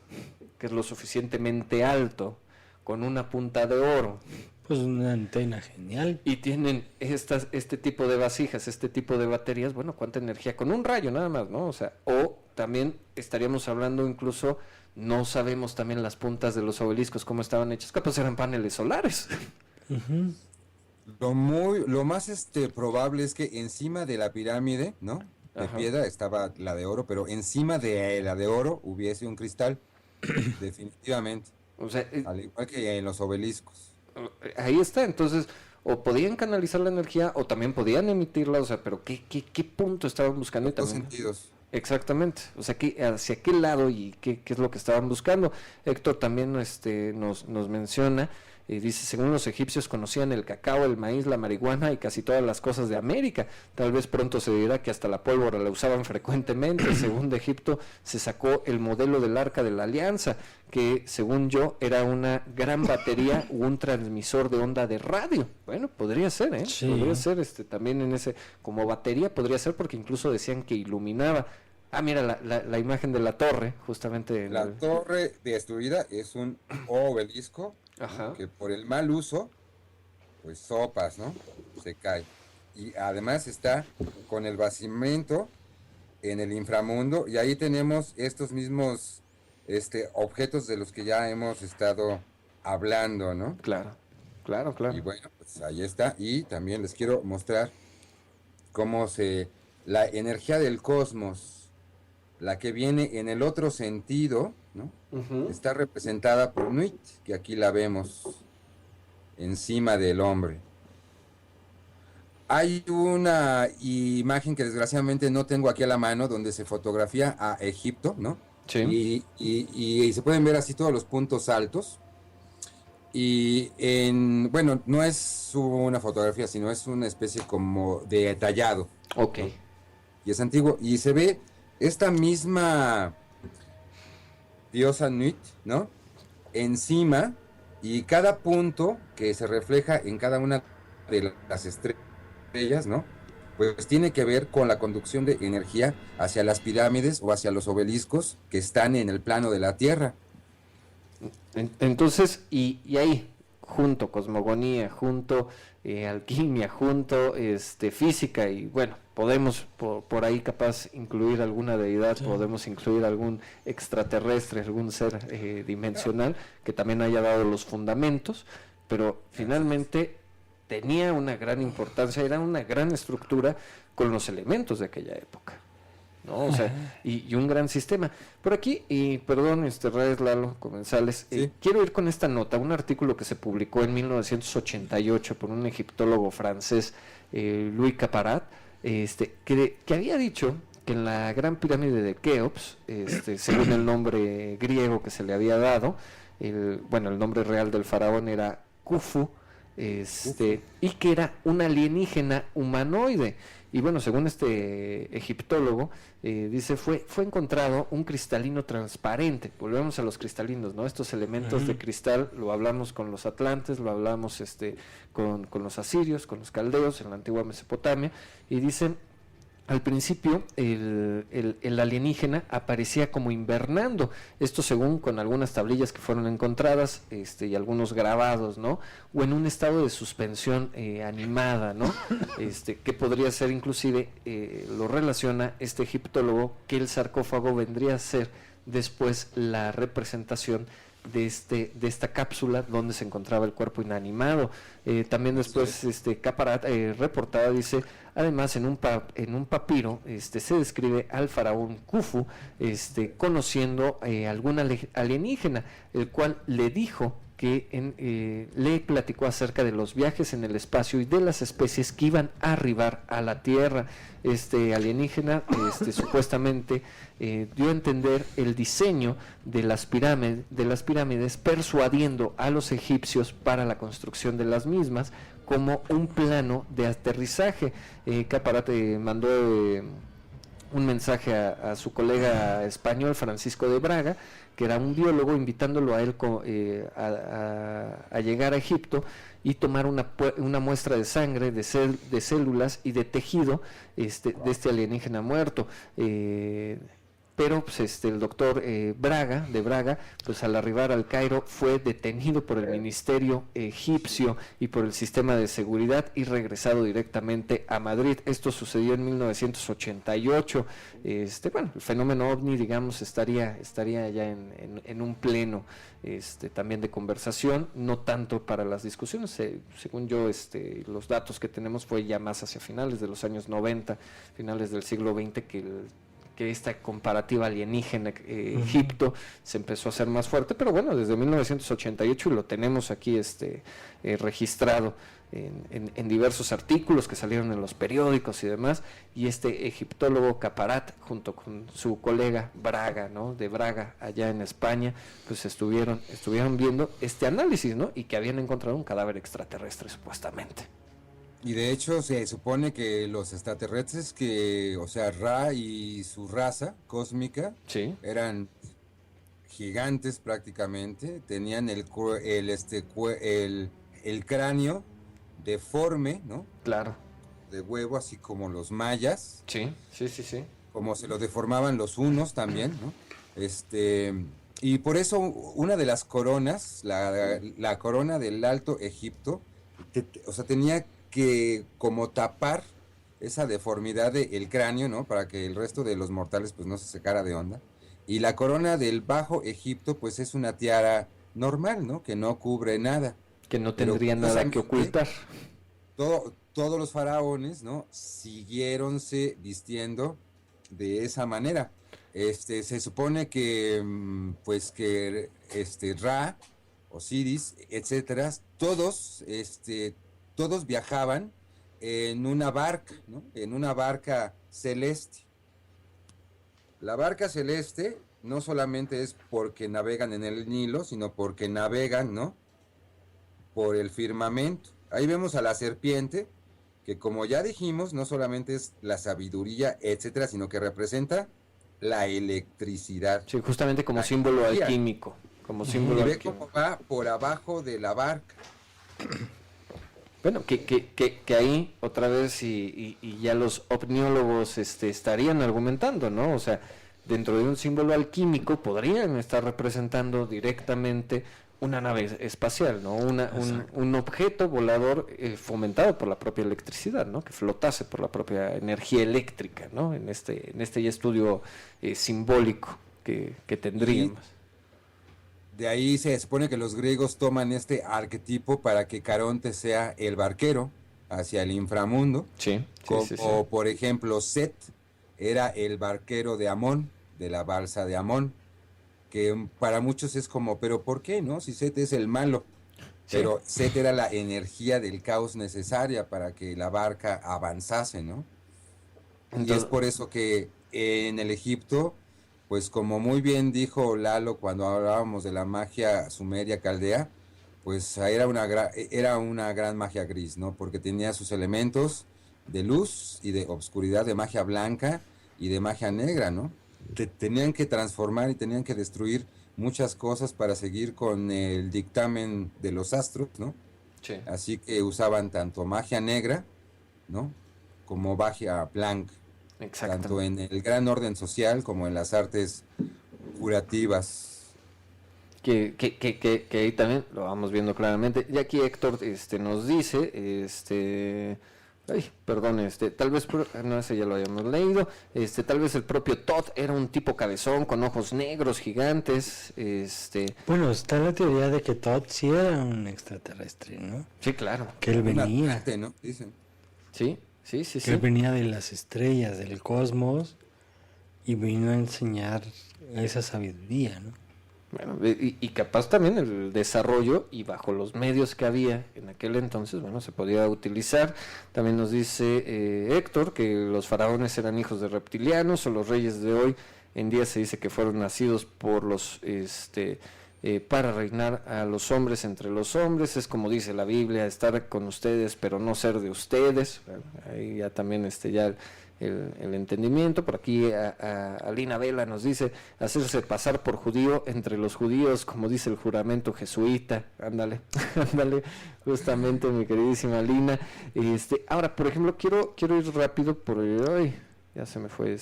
que es lo suficientemente alto, con una punta de oro, Pues una antena genial. y tienen este tipo de vasijas, este tipo de baterías, bueno, ¿cuánta energía? Con un rayo nada más, ¿no? O sea, o también estaríamos hablando incluso, no sabemos también las puntas de los obeliscos, cómo estaban hechas, capaz eran paneles solares. Uh-huh. Lo más probable es que encima de la pirámide, ¿no? De Ajá. piedra estaba la de oro, pero encima de la de oro hubiese un cristal, definitivamente, O sea, al igual que en los obeliscos. ahí está, entonces, o podían canalizar la energía, o también podían emitirla, o sea, pero ¿qué punto estaban buscando? Y En dos también, sentidos. exactamente, o sea, ¿hacia qué lado y qué es lo que estaban buscando? Héctor también nos menciona, dice, según los egipcios conocían el cacao, el maíz, la marihuana y casi todas las cosas de América. Tal vez pronto se dirá que hasta la pólvora la usaban frecuentemente. Según de Egipto se sacó el modelo del Arca de la Alianza, que según yo era una gran batería u un transmisor de onda de radio. Bueno, podría ser, ¿eh? Sí. Podría ser también en ese, como batería podría ser, porque incluso decían que iluminaba. Ah, mira, la imagen de la torre, justamente. La torre destruida es un obelisco. Ajá. Que por el mal uso, pues sopas, ¿no? Se cae. Y además está con el basamento en el inframundo, y ahí tenemos estos mismos objetos de los que ya hemos estado hablando, ¿no? Claro. Y bueno, pues ahí está. Y también les quiero mostrar cómo la energía del cosmos, la que viene en el otro sentido, ¿no? Uh-huh. Está representada por Nuit, que aquí la vemos encima del hombre. Hay una imagen que desgraciadamente no tengo aquí a la mano, donde se fotografía a Egipto, ¿no? Sí. Y se pueden ver así todos los puntos altos. Y bueno, no es una fotografía, sino es una especie como de detallado. Ok. ¿No? Y es antiguo. Y se ve esta misma diosa Nuit, ¿no? Encima, y cada punto que se refleja en cada una de las estrellas, ¿no? Pues tiene que ver con la conducción de energía hacia las pirámides o hacia los obeliscos que están en el plano de la Tierra. Entonces, y ahí, junto cosmogonía, junto alquimia, junto física, y bueno, podemos por ahí capaz incluir alguna deidad, sí. Podemos incluir algún extraterrestre, algún ser dimensional que también haya dado los fundamentos, pero finalmente tenía una gran importancia, era una gran estructura con los elementos de aquella época, ¿no? O sea, y un gran sistema. Por aquí, y perdón, Reyes, Lalo, Comensales, sí. Quiero ir con esta nota, un artículo que se publicó en 1988 por un egiptólogo francés, Louis Caparat, que había dicho que en la gran pirámide de Keops, según el nombre griego que se le había dado, el nombre real del faraón era Khufu, y que era un alienígena humanoide. Y bueno, según este egiptólogo, dice, fue encontrado un cristalino transparente. Volvemos a los cristalinos, ¿no? Estos elementos de cristal, lo hablamos con los atlantes, lo hablamos con los asirios, con los caldeos en la antigua Mesopotamia, y dicen, al principio el alienígena aparecía como invernando, esto según con algunas tablillas que fueron encontradas y algunos grabados, ¿no? O en un estado de suspensión animada, ¿no? Que podría ser inclusive, lo relaciona este egiptólogo, que el sarcófago vendría a ser después la representación de esta cápsula donde se encontraba el cuerpo inanimado. También después Caparat reportada, dice, además en un papiro se describe al faraón Khufu conociendo algún alienígena, el cual le dijo que le platicó acerca de los viajes en el espacio y de las especies que iban a arribar a la Tierra. Este alienígena supuestamente dio a entender el diseño de las pirámides, persuadiendo a los egipcios para la construcción de las mismas como un plano de aterrizaje. Caparat mandó un mensaje a su colega español Francisco de Braga, que era un biólogo, invitándolo a él a llegar a Egipto y tomar una muestra de sangre, de células y de tejido de este alienígena muerto. Pero pues el doctor de Braga, pues al arribar al Cairo fue detenido por el ministerio egipcio y por el sistema de seguridad y regresado directamente a Madrid. Esto sucedió en 1988. El fenómeno ovni, digamos, estaría ya en un pleno también de conversación, no tanto para las discusiones. Según yo, los datos que tenemos fue ya más hacia finales de los años 90, finales del siglo XX, que esta comparativa alienígena Egipto se empezó a hacer más fuerte, pero bueno, desde 1988 y lo tenemos aquí registrado en diversos artículos que salieron en los periódicos y demás, y este egiptólogo Caparat junto con su colega Braga, ¿no? De Braga, allá en España, pues estuvieron viendo este análisis, ¿no? Y que habían encontrado un cadáver extraterrestre supuestamente. Y de hecho se supone que los extraterrestres Ra y su raza cósmica, sí, eran gigantes prácticamente, tenían el cráneo deforme, ¿no? Claro. De huevo, así como los mayas. Sí. Como se lo deformaban los hunos también, ¿no? Y por eso una de las coronas, la corona del Alto Egipto, tenía que como tapar esa deformidad del cráneo, ¿no? Para que el resto de los mortales pues no se sacara de onda. Y la corona del Bajo Egipto pues es una tiara normal, ¿no? Que no cubre nada. Que no tendría nada que ocultar. Todos los faraones, ¿no? Siguiéronse vistiendo de esa manera. Se supone que Ra, Osiris, etcétera, todos viajaban en una barca, ¿no? En una barca celeste. La barca celeste no solamente es porque navegan en el Nilo, sino porque navegan, ¿no? Por el firmamento. Ahí vemos a la serpiente, que como ya dijimos, no solamente es la sabiduría, etcétera, sino que representa la electricidad. Sí, justamente como símbolo alquímico. Como símbolo y ve alquímico. cómo va por abajo de la barca. Bueno, que ahí otra vez y ya los opniólogos estarían argumentando, ¿no? O sea, dentro de un símbolo alquímico podrían estar representando directamente una nave espacial, ¿no? Un objeto volador fomentado por la propia electricidad, ¿no? Que flotase por la propia energía eléctrica, ¿no? En este ya estudio simbólico que tendríamos. De ahí se supone que los griegos toman este arquetipo para que Caronte sea el barquero hacia el inframundo. Sí. O por ejemplo, Set era el barquero de Amón, de la balsa de Amón, que para muchos es como, pero ¿por qué, no? Si Set es el malo. Sí. Pero Set era la energía del caos necesaria para que la barca avanzase, ¿no? Entonces, y es por eso que en el Egipto, pues como muy bien dijo Lalo cuando hablábamos de la magia sumeria caldea, pues era una gran magia gris, ¿no? Porque tenía sus elementos de luz y de obscuridad, de magia blanca y de magia negra, ¿no? Tenían que transformar y tenían que destruir muchas cosas para seguir con el dictamen de los astros, ¿no? Sí. Así que usaban tanto magia negra, ¿no? Como magia blanca, tanto en el gran orden social como en las artes curativas. Que ahí también lo vamos viendo claramente. Y aquí Héctor nos dice, tal vez, no, ese ya lo habíamos leído, tal vez el propio Todd era un tipo cabezón con ojos negros gigantes, Bueno, está la teoría de que Todd sí era un extraterrestre, ¿no? Sí, claro. Que él venía. ¿No? Dicen. Sí. Que él venía de las estrellas, del cosmos, y vino a enseñar esa sabiduría, ¿no? Bueno, y capaz también el desarrollo y bajo los medios que había en aquel entonces, bueno, se podía utilizar. También nos dice Héctor que los faraones eran hijos de reptilianos, o los reyes de hoy en día se dice que fueron nacidos por los para reinar a los hombres entre los hombres. Es como dice la Biblia, estar con ustedes pero no ser de ustedes. Bueno, ahí ya también ya el entendimiento. Por aquí Alina Vela nos dice hacerse pasar por judío entre los judíos, como dice el juramento jesuita. Ándale, justamente, mi queridísima Alina. Ahora, por ejemplo, quiero ir rápido por ay, ya se me fue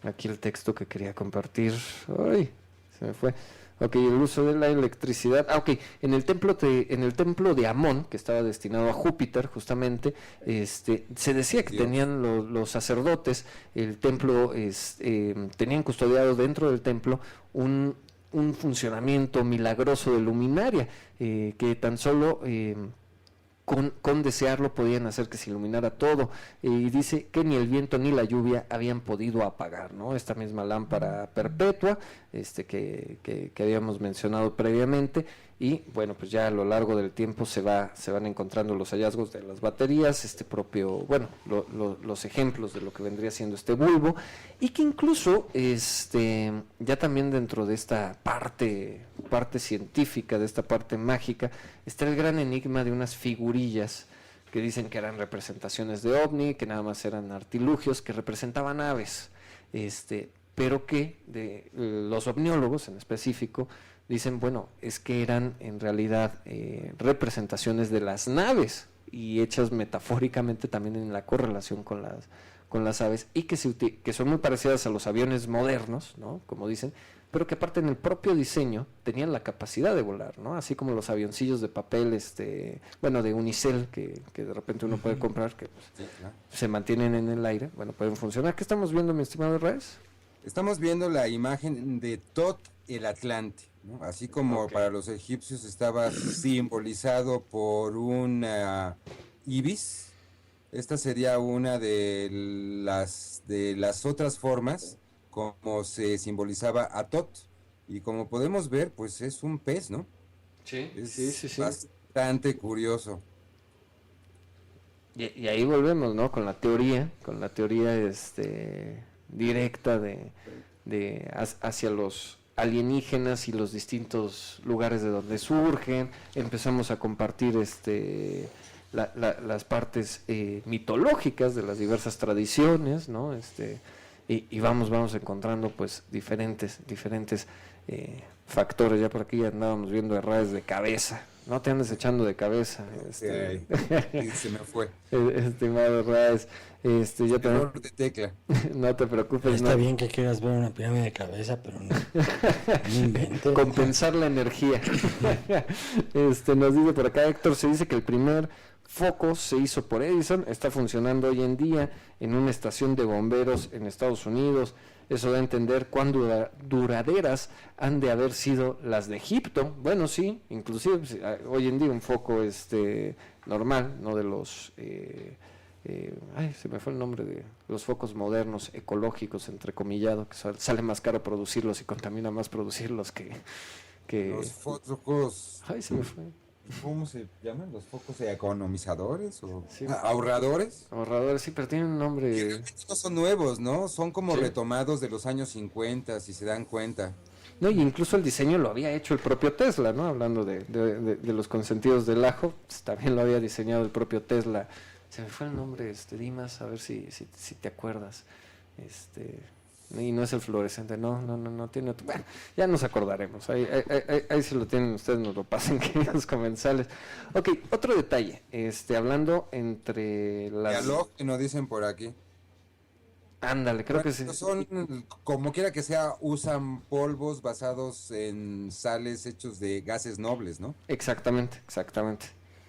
aquí el texto que quería compartir. Ay, se me fue. Ok, el uso de la electricidad. En el templo de Amón, que estaba destinado a Júpiter, justamente, se decía que tenían los sacerdotes, el templo, tenían custodiado dentro del templo un funcionamiento milagroso de luminaria, que tan solo con desearlo podían hacer que se iluminara todo, y dice que ni el viento ni la lluvia habían podido apagar, ¿no? Esta misma lámpara perpetua que habíamos mencionado previamente. Y bueno, pues ya a lo largo del tiempo se van encontrando los hallazgos de las baterías, los ejemplos de lo que vendría siendo este bulbo, y que incluso ya también dentro de esta parte científica, de esta parte mágica, está el gran enigma de unas figurillas que dicen que eran representaciones de ovni, que nada más eran artilugios, que representaban aves, pero que los ovniólogos en específico dicen, bueno, es que eran en realidad representaciones de las naves, y hechas metafóricamente también en la correlación con las aves, y que son muy parecidas a los aviones modernos, ¿no? Como dicen, pero que aparte en el propio diseño tenían la capacidad de volar, ¿no? Así como los avioncillos de papel, de unicel, que de repente uno puede comprar, que pues, se mantienen en el aire, bueno, pueden funcionar. ¿Qué estamos viendo, mi estimado Raes? Estamos viendo la imagen de Tot el Atlante, ¿no? Así como para los egipcios estaba simbolizado por un ibis. Esta sería una de las otras formas como se simbolizaba a Tot, y como podemos ver, pues es un pez, ¿no? Sí, sí. Bastante curioso. Y ahí volvemos, ¿no? Con la teoría directa hacia los alienígenas y los distintos lugares de donde surgen. Empezamos a compartir las partes mitológicas de las diversas tradiciones, ¿no? Y vamos encontrando pues diferentes factores. Ya por aquí andábamos viendo errores de cabeza. No te andes echando de cabeza. Se me fue. Estimado Raes, yo también. De tecla. No te preocupes. Está bien que quieras ver una pirámide de cabeza, pero no inventes. Compensar la energía. Nos dice por acá Héctor, se dice que el primer foco se hizo por Edison, está funcionando hoy en día en una estación de bomberos en Estados Unidos. Eso da a entender cuán duraderas han de haber sido las de Egipto. Bueno, sí, inclusive hoy en día un foco normal, no de los se me fue el nombre de los focos modernos ecológicos, entrecomillado, que sale más caro producirlos y contamina más producirlos que los focos se me fue. ¿cómo se llaman? ¿Los focos economizadores o Sí. ahorradores? Ahorradores, sí, pero tienen un nombre. Realmente no son nuevos, ¿no? Son como Sí. retomados de los años 50, si se dan cuenta. No, y incluso el diseño lo había hecho el propio Tesla, ¿no? Hablando de los consentidos del ajo, pues, también lo había diseñado el propio Tesla. Se me fue el nombre, Dimas, a ver si te acuerdas. Y no es el fluorescente, no tiene otro. Bueno, ya nos acordaremos. Ahí si lo tienen ustedes, nos lo pasen, queridos comensales. Ok, otro detalle, hablando entre las... Halógeno dicen por aquí. Ándale, creo que sí. Son, como quiera que sea, usan polvos basados en sales hechos de gases nobles, ¿no? Exactamente.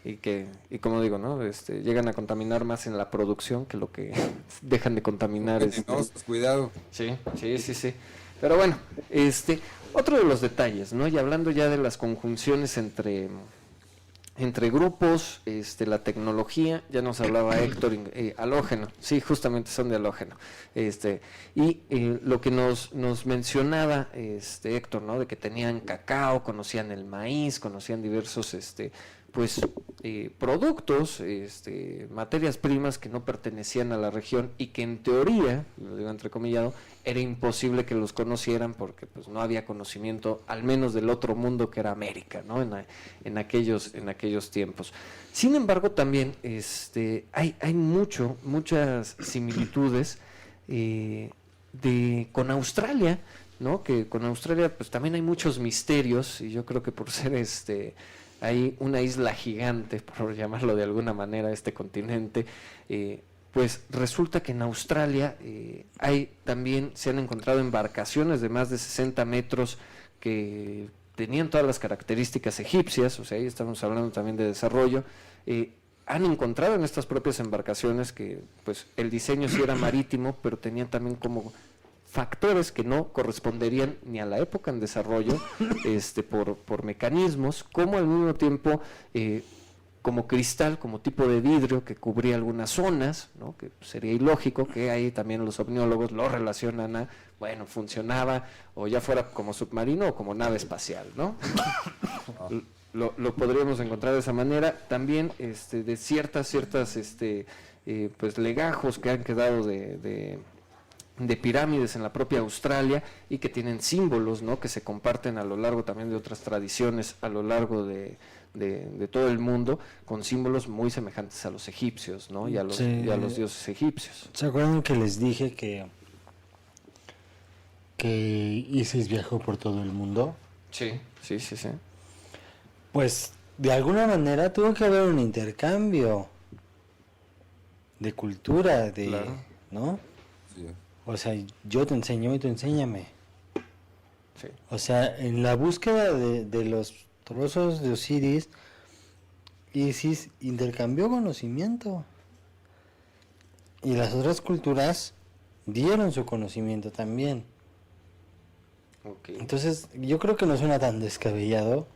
Y como digo, ¿no? Llegan a contaminar más en la producción que lo que dejan de contaminar. Venenosos, cuidado. Sí. Pero bueno, otro de los detalles, ¿no? Y hablando ya de las conjunciones entre grupos, la tecnología, ya nos hablaba Héctor, halógeno, sí, justamente son de halógeno. Lo que nos mencionaba Héctor, ¿no? De que tenían cacao, conocían el maíz, conocían diversos productos, materias primas que no pertenecían a la región y que en teoría, lo digo entrecomillado, era imposible que los conocieran porque pues no había conocimiento, al menos del otro mundo que era América, ¿no? En aquellos tiempos. Sin embargo, también hay muchas similitudes con Australia, ¿no? Que con Australia pues también hay muchos misterios y yo creo que por ser hay una isla gigante, por llamarlo de alguna manera, este continente, pues resulta que en Australia se han encontrado embarcaciones de más de 60 metros que tenían todas las características egipcias, o sea, ahí estamos hablando también de desarrollo. Han encontrado en estas propias embarcaciones que pues el diseño sí era marítimo, pero tenían también como factores que no corresponderían ni a la época en desarrollo por mecanismos, como al mismo tiempo como cristal, como tipo de vidrio que cubría algunas zonas, ¿no? Que sería ilógico, que ahí también los omniólogos lo relacionan a, bueno, funcionaba o ya fuera como submarino o como nave espacial, ¿no? Lo podríamos encontrar de esa manera. También de ciertas pues legajos que han quedado de pirámides en la propia Australia y que tienen símbolos, ¿no? Que se comparten a lo largo también de otras tradiciones a lo largo de todo el mundo, con símbolos muy semejantes a los egipcios, ¿no? Y a los dioses egipcios. ¿Se acuerdan que les dije que Isis viajó por todo el mundo? Sí. Pues de alguna manera tuvo que haber un intercambio de cultura, claro. ¿no? Sí. O sea, yo te enseño y tú enséñame. Sí. O sea, en la búsqueda de los trozos de Osiris, Isis intercambió conocimiento. Y las otras culturas dieron su conocimiento también. Okay. Entonces, yo creo que no suena tan descabellado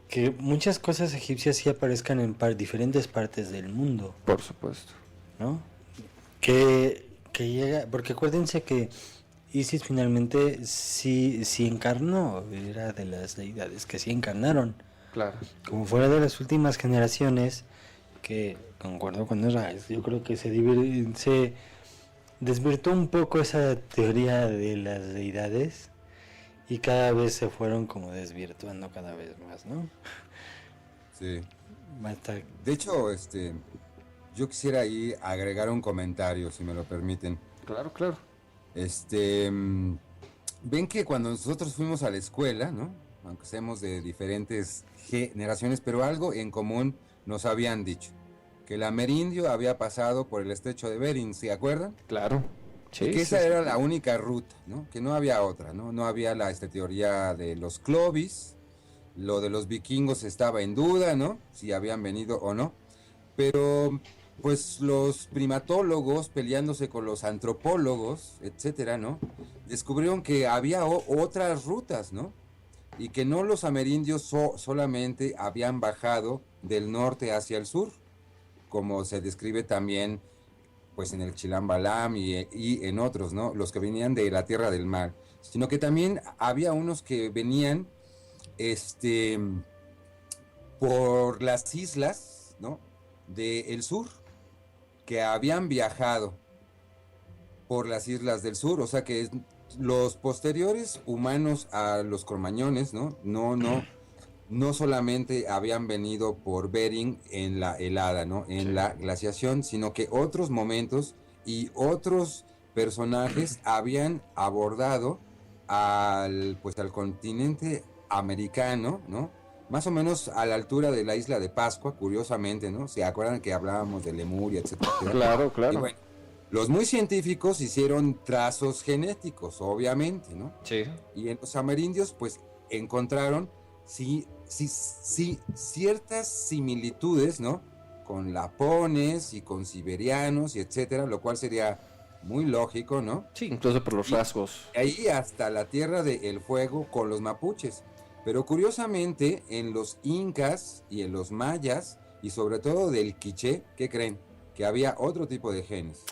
que muchas cosas egipcias sí aparezcan en diferentes partes del mundo. Por supuesto. ¿No? Que llega, porque acuérdense que Isis finalmente sí encarnó, era de las deidades que sí encarnaron. Claro. Como fuera de las últimas generaciones, que concuerdo con Israel, yo creo que se desvirtuó un poco esa teoría de las deidades y cada vez se fueron como desvirtuando cada vez más, ¿no? Sí. Hasta... De hecho, yo quisiera ahí agregar un comentario, si me lo permiten. Claro. Ven que cuando nosotros fuimos a la escuela, ¿no? Aunque seamos de diferentes generaciones, pero algo en común nos habían dicho. Que el amerindio había pasado por el estrecho de Bering, ¿se acuerdan? Claro. Sí, y que esa era la única ruta, ¿no? Que no había otra, ¿no? No había la teoría de los Clovis, lo de los vikingos estaba en duda, ¿no? Si habían venido o no. Pero pues los primatólogos peleándose con los antropólogos, etcétera, ¿no? Descubrieron que había otras rutas, ¿no? Y que no los amerindios solamente habían bajado del norte hacia el sur, como se describe también pues en el Chilam Balam y en otros, ¿no? Los que venían de la Tierra del Mar, sino que también había unos que venían por las islas, ¿no?, del sur, que habían viajado por las islas del sur, o sea que los posteriores humanos a los cromañones, ¿no? No solamente habían venido por Bering en la helada, ¿no?, en la glaciación, sino que otros momentos y otros personajes habían abordado al continente americano, ¿no?, más o menos a la altura de la isla de Pascua, curiosamente, ¿no? ¿Se acuerdan que hablábamos de Lemuria, etcétera? Claro, claro. Y bueno, los muy científicos hicieron trazos genéticos, obviamente, ¿no? Sí. Y en los amerindios, pues, encontraron ciertas similitudes, ¿no?, con lapones y con siberianos y etcétera, lo cual sería muy lógico, ¿no? Sí, incluso por los rasgos. Ahí hasta la Tierra del Fuego con los mapuches. Pero curiosamente, en los incas y en los mayas, y sobre todo del quiché, ¿qué creen? Que había otro tipo de genes.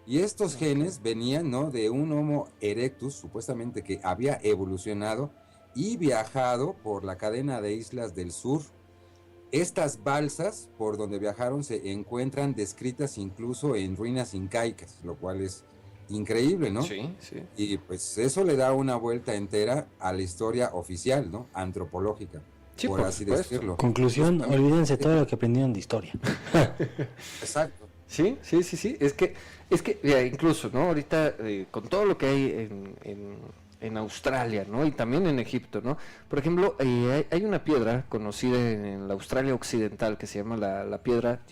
Y estos genes venían, ¿no?, de un Homo erectus, supuestamente que había evolucionado y viajado por la cadena de islas del sur. Estas balsas por donde viajaron se encuentran descritas incluso en ruinas incaicas, lo cual es increíble, ¿no? Sí, sí. Y pues eso le da una vuelta entera a la historia oficial, ¿no?, antropológica, Sí, por así supuesto. decirlo. Conclusión, olvídense todo lo que aprendieron de historia. Exacto. Sí. Es que mira, incluso, ¿no? Ahorita, con todo lo que hay en Australia, ¿no? Y también en Egipto, ¿no? Por ejemplo, hay una piedra conocida en la Australia Occidental que se llama la piedra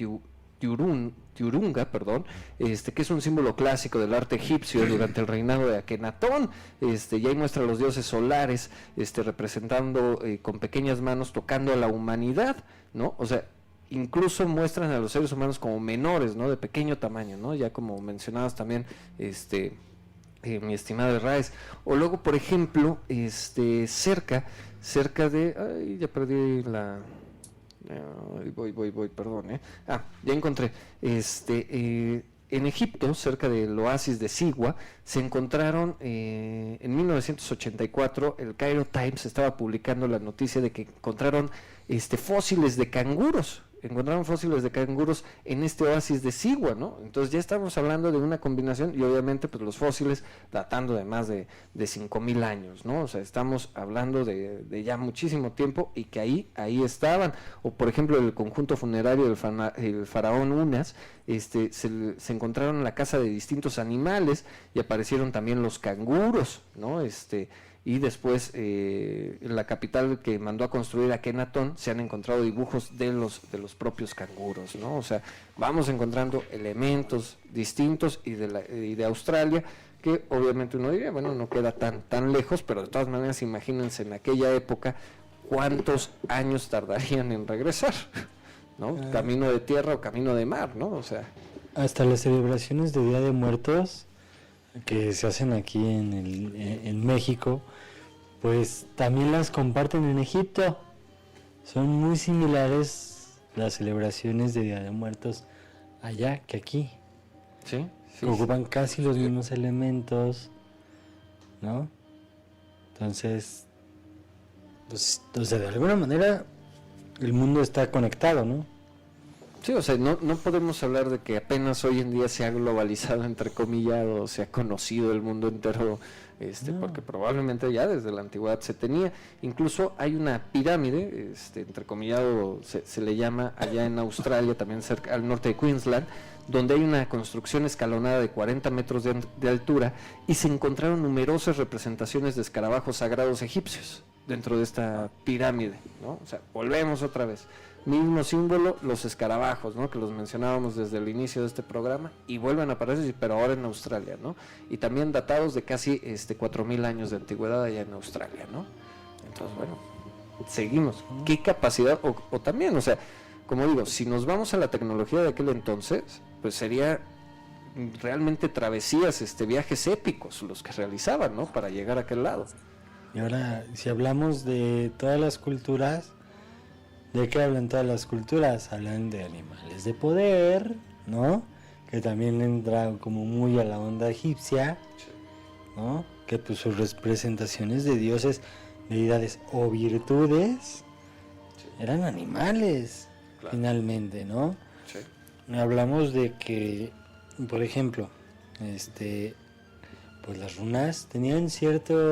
Tiurunga, que es un símbolo clásico del arte egipcio durante el reinado de Akenatón, y ahí muestra a los dioses solares, representando con pequeñas manos tocando a la humanidad, ¿no? O sea, incluso muestran a los seres humanos como menores, ¿no?, de pequeño tamaño, ¿no? Ya como mencionabas también, mi estimado Raes. O luego, por ejemplo, cerca de, ay, ya perdí la, voy, perdón, ya encontré, en Egipto, cerca del oasis de Sigua, se encontraron en 1984, el Cairo Times estaba publicando la noticia de que encontraron fósiles de canguros. Encontraron fósiles de canguros en este oasis de Sigua, ¿no? Entonces ya estamos hablando de una combinación, y obviamente pues los fósiles datando de más de 5,000 años, ¿no? O sea, estamos hablando de ya muchísimo tiempo, y que ahí estaban. O por ejemplo, el conjunto funerario del faraón Unas, se encontraron en la casa de distintos animales, y aparecieron también los canguros, ¿no? Y después en la capital que mandó a construir Akenatón se han encontrado dibujos de los propios canguros, ¿no? O sea, vamos encontrando elementos distintos y de Australia, que obviamente uno diría, bueno, no queda tan lejos, pero de todas maneras imagínense en aquella época cuántos años tardarían en regresar, ¿no? Camino de tierra o camino de mar, ¿no? O sea, hasta las celebraciones de Día de Muertos que se hacen aquí en México, pues también las comparten en Egipto. Son muy similares las celebraciones de Día de Muertos allá que aquí. Sí. Ocupan casi los mismos elementos, ¿no? Entonces, pues, o sea, de alguna manera el mundo está conectado, ¿no? Sí, o sea, no podemos hablar de que apenas hoy en día se ha globalizado, entre comillas, o se ha conocido el mundo entero, no. Porque probablemente ya desde la antigüedad se tenía. Incluso hay una pirámide, entrecomillado se le llama allá en Australia, también cerca al norte de Queensland, donde hay una construcción escalonada de 40 metros de altura, y se encontraron numerosas representaciones de escarabajos sagrados egipcios dentro de esta pirámide, ¿no? O sea, volvemos otra vez. Mismo símbolo, los escarabajos, ¿no?, que los mencionábamos desde el inicio de este programa, y vuelven a aparecer, pero ahora en Australia, ¿no? Y también datados de casi 4,000 años de antigüedad allá en Australia, ¿no? Entonces, bueno, seguimos. ¿Qué capacidad? O también, o sea, como digo, si nos vamos a la tecnología de aquel entonces, pues sería realmente travesías, viajes épicos los que realizaban, ¿no?, para llegar a aquel lado. Y ahora, si hablamos de todas las culturas, ¿de qué hablan todas las culturas? Hablan de animales de poder, ¿no? Que también entra como muy a la onda egipcia, ¿no? Que pues sus representaciones de dioses, deidades o virtudes eran animales, Claro. finalmente, ¿no? Sí. Hablamos de que, por ejemplo, pues las runas tenían cierta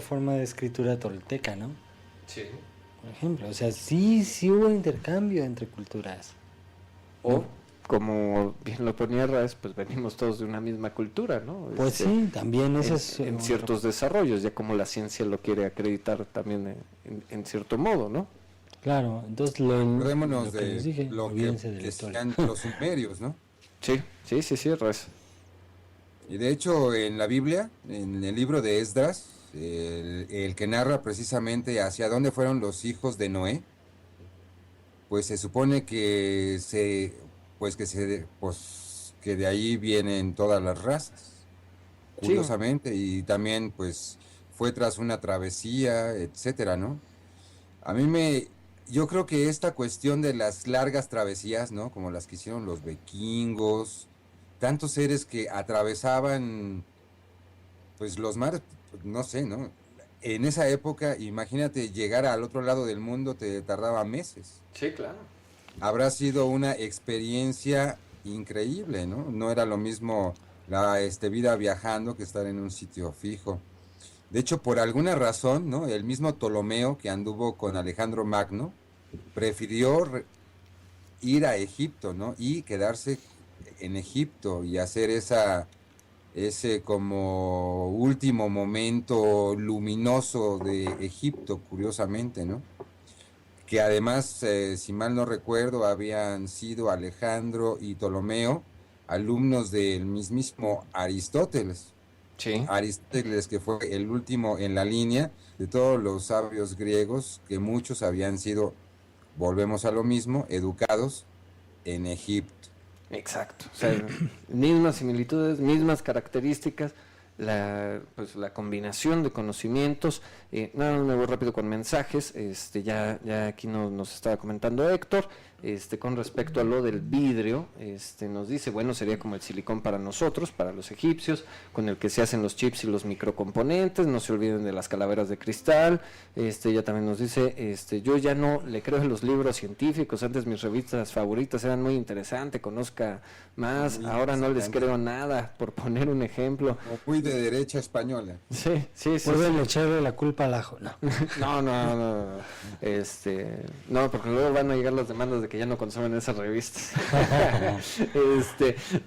forma de escritura tolteca, ¿no? Sí. Por ejemplo, o sea, sí hubo intercambio entre culturas. O, como bien lo ponía Raz, pues venimos todos de una misma cultura, ¿no? Pues sí, también eso es... En ciertos desarrollos, ya como la ciencia lo quiere acreditar también en cierto modo, ¿no? Claro, entonces Acordémonos lo que de les dije, lo que olvídense de la historia. decían los sumerios, ¿no? Sí, Raz. Y de hecho, en la Biblia, en el libro de Esdras, el que narra precisamente hacia dónde fueron los hijos de Noé, pues se supone que de ahí vienen todas las razas, curiosamente, y también pues fue tras una travesía, etcétera, ¿no? Yo creo que esta cuestión de las largas travesías, ¿no? Como las que hicieron los vikingos, tantos seres que atravesaban, pues los mares, pues, no sé, ¿no? En esa época, imagínate, llegar al otro lado del mundo te tardaba meses. Sí, claro. Habrá sido una experiencia increíble, ¿no? No era lo mismo la vida viajando que estar en un sitio fijo. De hecho, por alguna razón, ¿no? El mismo Ptolomeo que anduvo con Alejandro Magno prefirió ir a Egipto, ¿no? Y quedarse en Egipto y hacer ese como último momento luminoso de Egipto, curiosamente, ¿no? Que además, si mal no recuerdo, habían sido Alejandro y Ptolomeo alumnos del mismísimo Aristóteles. Sí. Aristóteles, que fue el último en la línea de todos los sabios griegos, que muchos habían sido, volvemos a lo mismo, educados en Egipto. Exacto. O sea, mismas similitudes, mismas características, pues la combinación de conocimientos. Nada más me voy rápido con mensajes. Ya aquí nos estaba comentando Héctor. Con respecto a lo del vidrio, nos dice, bueno, sería como el silicón para nosotros, para los egipcios, con el que se hacen los chips y los microcomponentes. No se olviden de las calaveras de cristal. Ya también nos dice, yo ya no le creo en los libros científicos. Antes mis revistas favoritas eran muy interesantes, conozca más. Muy ahora no les interesante. creo nada, por poner un ejemplo. Como fui de derecha española. Sí. Pueden echarle la culpa al ajo, no. No. No, porque luego van a llegar las demandas de que ya no consumen esas revistas.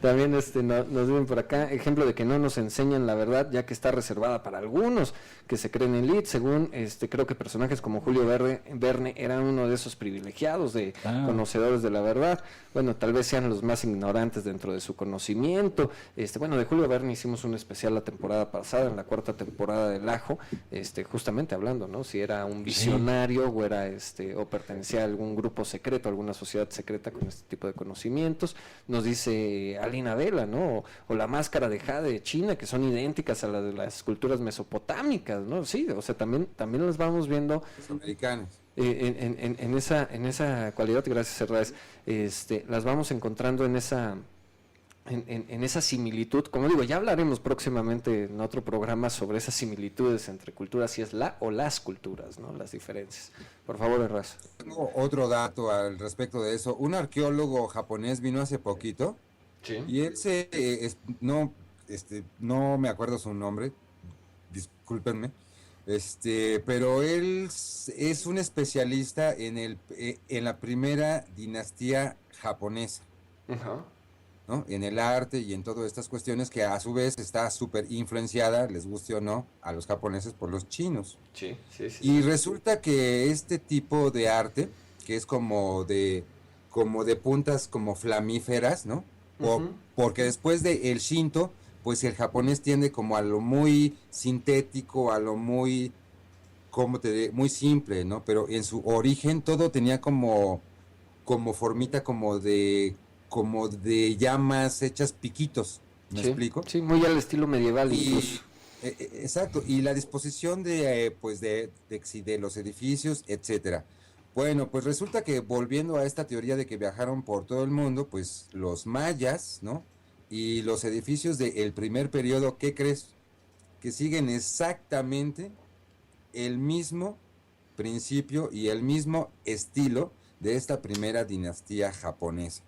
También nos dicen por acá, ejemplo de que no nos enseñan la verdad, ya que está reservada para algunos que se creen elite, según creo que personajes como Julio Verne eran uno de esos privilegiados de conocedores de la verdad. Bueno, tal vez sean los más ignorantes dentro de su conocimiento. Bueno, de Julio Verne hicimos un especial la temporada pasada, en la 4ª temporada del Ajo, justamente hablando, ¿no? Si era un visionario o era o pertenecía a algún grupo secreto, alguna sociedad secreta con este tipo de conocimientos. Nos dice Alina Vela, ¿no? O la máscara de jade de China, que son idénticas a las de las culturas mesopotámicas, ¿no? Sí, o sea, también las vamos viendo. Los americanos. En esa cualidad, gracias Herrás, las vamos encontrando en esa similitud. Como digo, ya hablaremos próximamente en otro programa sobre esas similitudes entre culturas, si es la o las culturas, ¿no? Las diferencias. Por favor, Herrás. Tengo otro dato al respecto de eso. Un arqueólogo japonés vino hace poquito y él no me acuerdo su nombre, discúlpenme, pero él es un especialista en la primera dinastía japonesa. Ajá. ¿No? En el arte y en todas estas cuestiones que a su vez está súper influenciada, les guste o no, a los japoneses por los chinos. Sí. Y resulta que este tipo de arte, que es como de puntas como flamíferas, ¿no? Porque después de el Shinto, pues el japonés tiende como a lo muy sintético, a lo muy, muy simple, ¿no? Pero en su origen todo tenía como formita como de llamas hechas piquitos, ¿me explico? Sí, muy al estilo medieval incluso. Exacto, y la disposición de los edificios, etcétera. Bueno, pues resulta que volviendo a esta teoría de que viajaron por todo el mundo, pues los mayas, ¿no? Y los edificios del primer periodo, ¿qué crees? Que siguen exactamente el mismo principio y el mismo estilo de esta primera dinastía japonesa.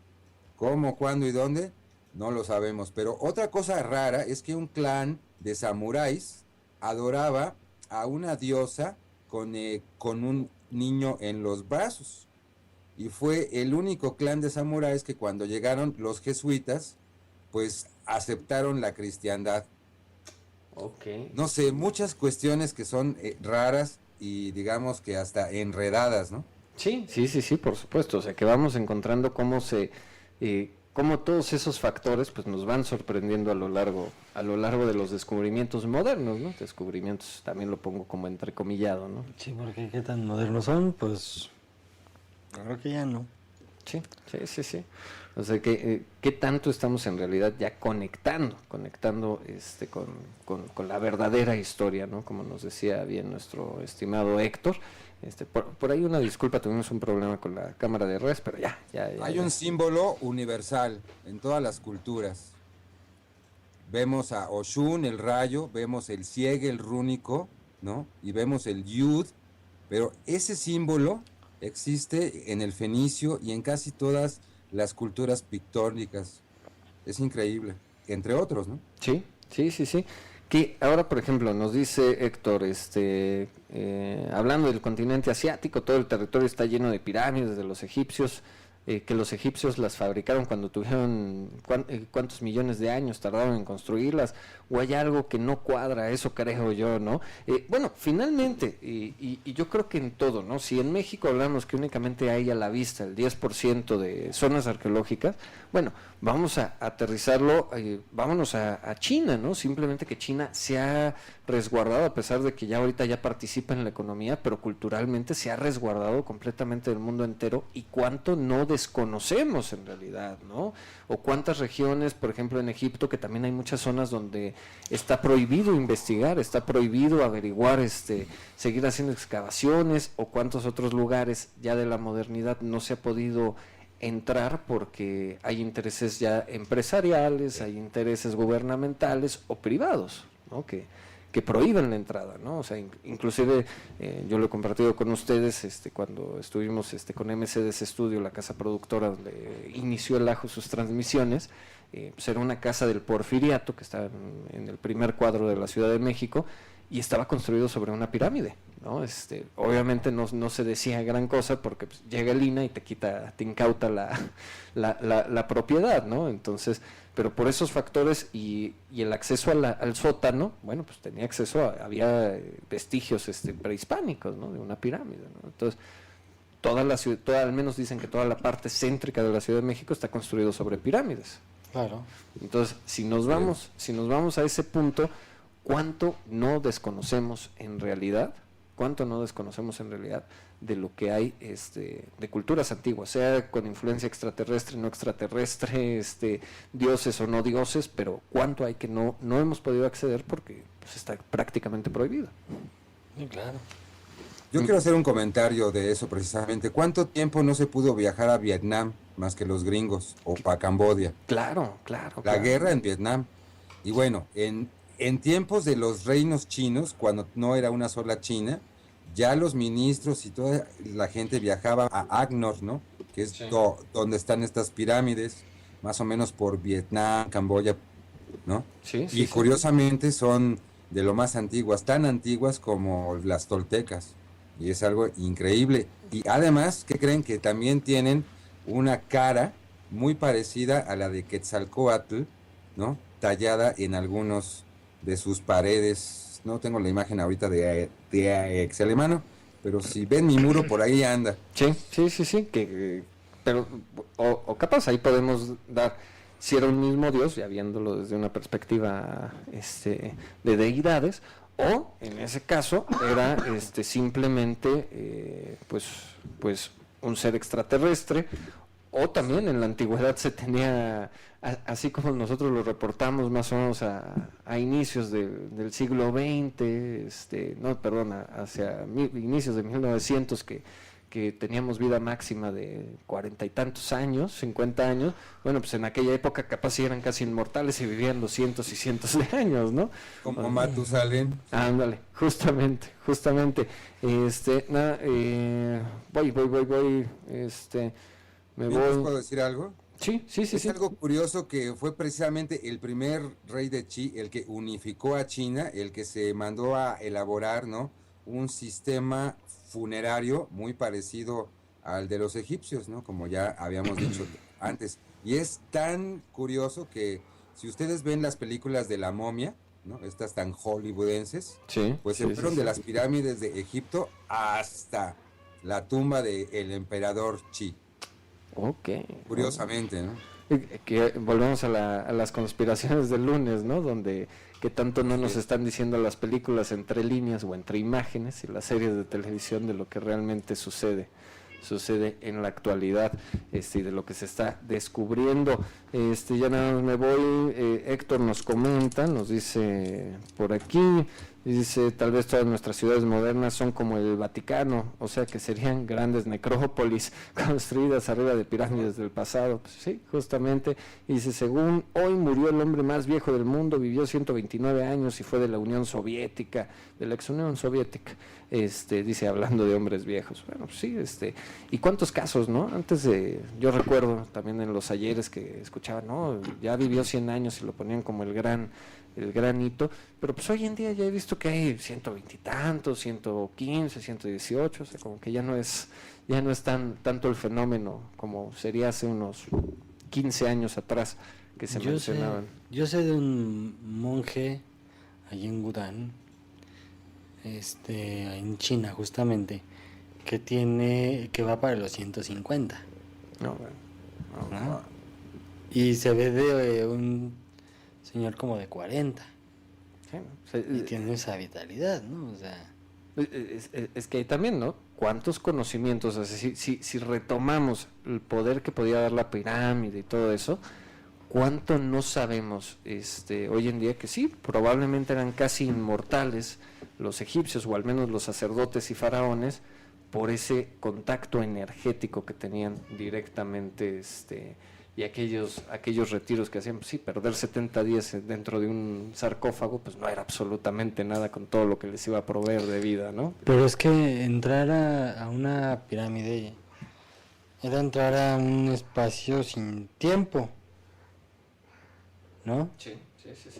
¿Cómo, cuándo y dónde? No lo sabemos, pero otra cosa rara es que un clan de samuráis adoraba a una diosa con un niño en los brazos. Y fue el único clan de samuráis que cuando llegaron los jesuitas, pues aceptaron la cristiandad. Okay. No sé, muchas cuestiones que son raras y digamos que hasta enredadas, ¿no? Sí, por supuesto. O sea, que vamos encontrando cómo todos esos factores pues nos van sorprendiendo a lo largo de los descubrimientos modernos, ¿no? Descubrimientos, también lo pongo como entrecomillado, ¿no? Sí, porque qué tan modernos son, pues creo que ya no. Sí. O sea, ¿qué tanto estamos en realidad ya conectando con la verdadera historia, ¿no? Como nos decía bien nuestro estimado Héctor. Por ahí una disculpa, tuvimos un problema con la cámara de redes, pero ya. Hay un símbolo universal en todas las culturas. Vemos a Oshun, el rayo, vemos el Sieg, el rúnico, ¿no? Y vemos el Yud, pero ese símbolo existe en el fenicio y en casi todas las culturas pictóricas. Es increíble, entre otros, ¿no? Sí. Que ahora, por ejemplo, nos dice Héctor, hablando del continente asiático, todo el territorio está lleno de pirámides de los egipcios, que los egipcios las fabricaron cuando tuvieron cuántos millones de años tardaron en construirlas, o hay algo que no cuadra, eso creo yo, ¿no? Bueno, finalmente, y yo creo que en todo, ¿no? Si en México hablamos que únicamente hay a la vista el 10% de zonas arqueológicas, bueno, vamos a aterrizarlo, vámonos a China, ¿no? Simplemente que China se ha resguardado, a pesar de que ya ahorita ya participa en la economía, pero culturalmente se ha resguardado completamente del mundo entero, y cuánto no desconocemos en realidad, ¿no? O cuántas regiones, por ejemplo en Egipto, que también hay muchas zonas donde está prohibido investigar, está prohibido averiguar, seguir haciendo excavaciones, o cuántos otros lugares ya de la modernidad no se ha podido entrar porque hay intereses ya empresariales, hay intereses gubernamentales o privados, ¿no? que prohíben la entrada, ¿no? O sea, inclusive yo lo he compartido con ustedes cuando estuvimos con MCDS Studio, la casa productora donde inició el Ajo sus transmisiones. Pues era una casa del Porfiriato que está en el primer cuadro de la Ciudad de México y estaba construido sobre una pirámide, ¿no? Obviamente no se decía gran cosa porque pues, llega el INAH y te incauta la propiedad, ¿no? Entonces, pero por esos factores y el acceso al sótano, bueno, pues tenía acceso había vestigios prehispánicos, ¿no? De una pirámide, ¿no? Entonces, toda la ciudad, al menos dicen que toda la parte céntrica de la Ciudad de México está construido sobre pirámides. Claro. Entonces, si nos vamos a ese punto, ¿cuánto no desconocemos en realidad? ¿Cuánto no desconocemos en realidad de lo que hay de culturas antiguas, sea con influencia extraterrestre, no extraterrestre, dioses o no dioses, pero cuánto hay que no hemos podido acceder porque pues, está prácticamente prohibido? Sí, claro. Yo quiero hacer un comentario de eso precisamente. ¿Cuánto tiempo no se pudo viajar a Vietnam más que los gringos o para Camboya? Claro. La guerra en Vietnam. Y bueno, en tiempos de los reinos chinos, cuando no era una sola China, ya los ministros y toda la gente viajaba a Agnor, ¿no? Que es donde están estas pirámides, más o menos por Vietnam, Camboya, ¿no? Y curiosamente son de lo más antiguas, tan antiguas como las toltecas. Y es algo increíble. Y además, ¿qué creen? Que también tienen una cara muy parecida a la de Quetzalcóatl, ¿no? Tallada en algunos de sus paredes. No tengo la imagen ahorita de Excel en mano, pero si ven mi muro, por ahí anda. Sí, pero o capaz ahí podemos dar, si era un mismo Dios, ya viéndolo desde una perspectiva de deidades, o en ese caso era simplemente pues un ser extraterrestre, o también en la antigüedad se tenía, así como nosotros lo reportamos más o menos a inicios del siglo XX, hacia inicios de 1900 que que teníamos vida máxima de 40 y tantos años, 50 años, bueno, pues en aquella época capaz sí eran casi inmortales y vivían los cientos y cientos de años, ¿no? Como Matusalén. Ándale, justamente, nada, voy, me voy. ¿Puedo decir algo? Sí. Es algo curioso que fue precisamente el primer rey de Qi, el que unificó a China, el que se mandó a elaborar, ¿no?, un sistema funerario muy parecido al de los egipcios, ¿no?, como ya habíamos dicho antes. Y es tan curioso que si ustedes ven las películas de la momia, ¿no?, estas tan hollywoodenses, pues se fueron de las pirámides de Egipto hasta la tumba del emperador Qi. Ok. Curiosamente, ¿no? Que volvemos a las conspiraciones del lunes, ¿no? Donde que tanto no nos están diciendo las películas entre líneas o entre imágenes y las series de televisión de lo que realmente sucede en la actualidad, y de lo que se está descubriendo. Ya nada más me voy. Héctor nos comenta, nos dice por aquí, dice, tal vez todas nuestras ciudades modernas son como el Vaticano, o sea que serían grandes necrópolis construidas arriba de pirámides del pasado. Pues sí, justamente. Dice, según hoy murió el hombre más viejo del mundo, vivió 129 años y fue de la Unión Soviética, de la ex Unión Soviética. Dice, hablando de hombres viejos. Bueno, pues sí, y cuántos casos, ¿no? Yo recuerdo también en los ayeres que escuchaba, no, ya vivió 100 años y lo ponían como el gran hito, pero pues hoy en día ya he visto que hay 120 y tantos, 115, 118, o sea, como que ya no es tanto el fenómeno como sería hace unos 15 años atrás que se mencionaban. Yo sé de un monje allí en Gudán, en China justamente, que va para los 150. No. Y se ve de un señor como de 40. Sí, y tiene esa vitalidad, ¿no? O sea, es que ahí también, ¿no? ¿Cuántos conocimientos? O sea, si retomamos el poder que podía dar la pirámide y todo eso, ¿cuánto no sabemos hoy en día? Que sí, probablemente eran casi inmortales los egipcios, o al menos los sacerdotes y faraones, por ese contacto energético que tenían directamente, y aquellos retiros que hacían, pues sí, perder 70 días dentro de un sarcófago, pues no era absolutamente nada con todo lo que les iba a proveer de vida, ¿no? Pero es que entrar a una pirámide era entrar a un espacio sin tiempo, ¿no? Sí.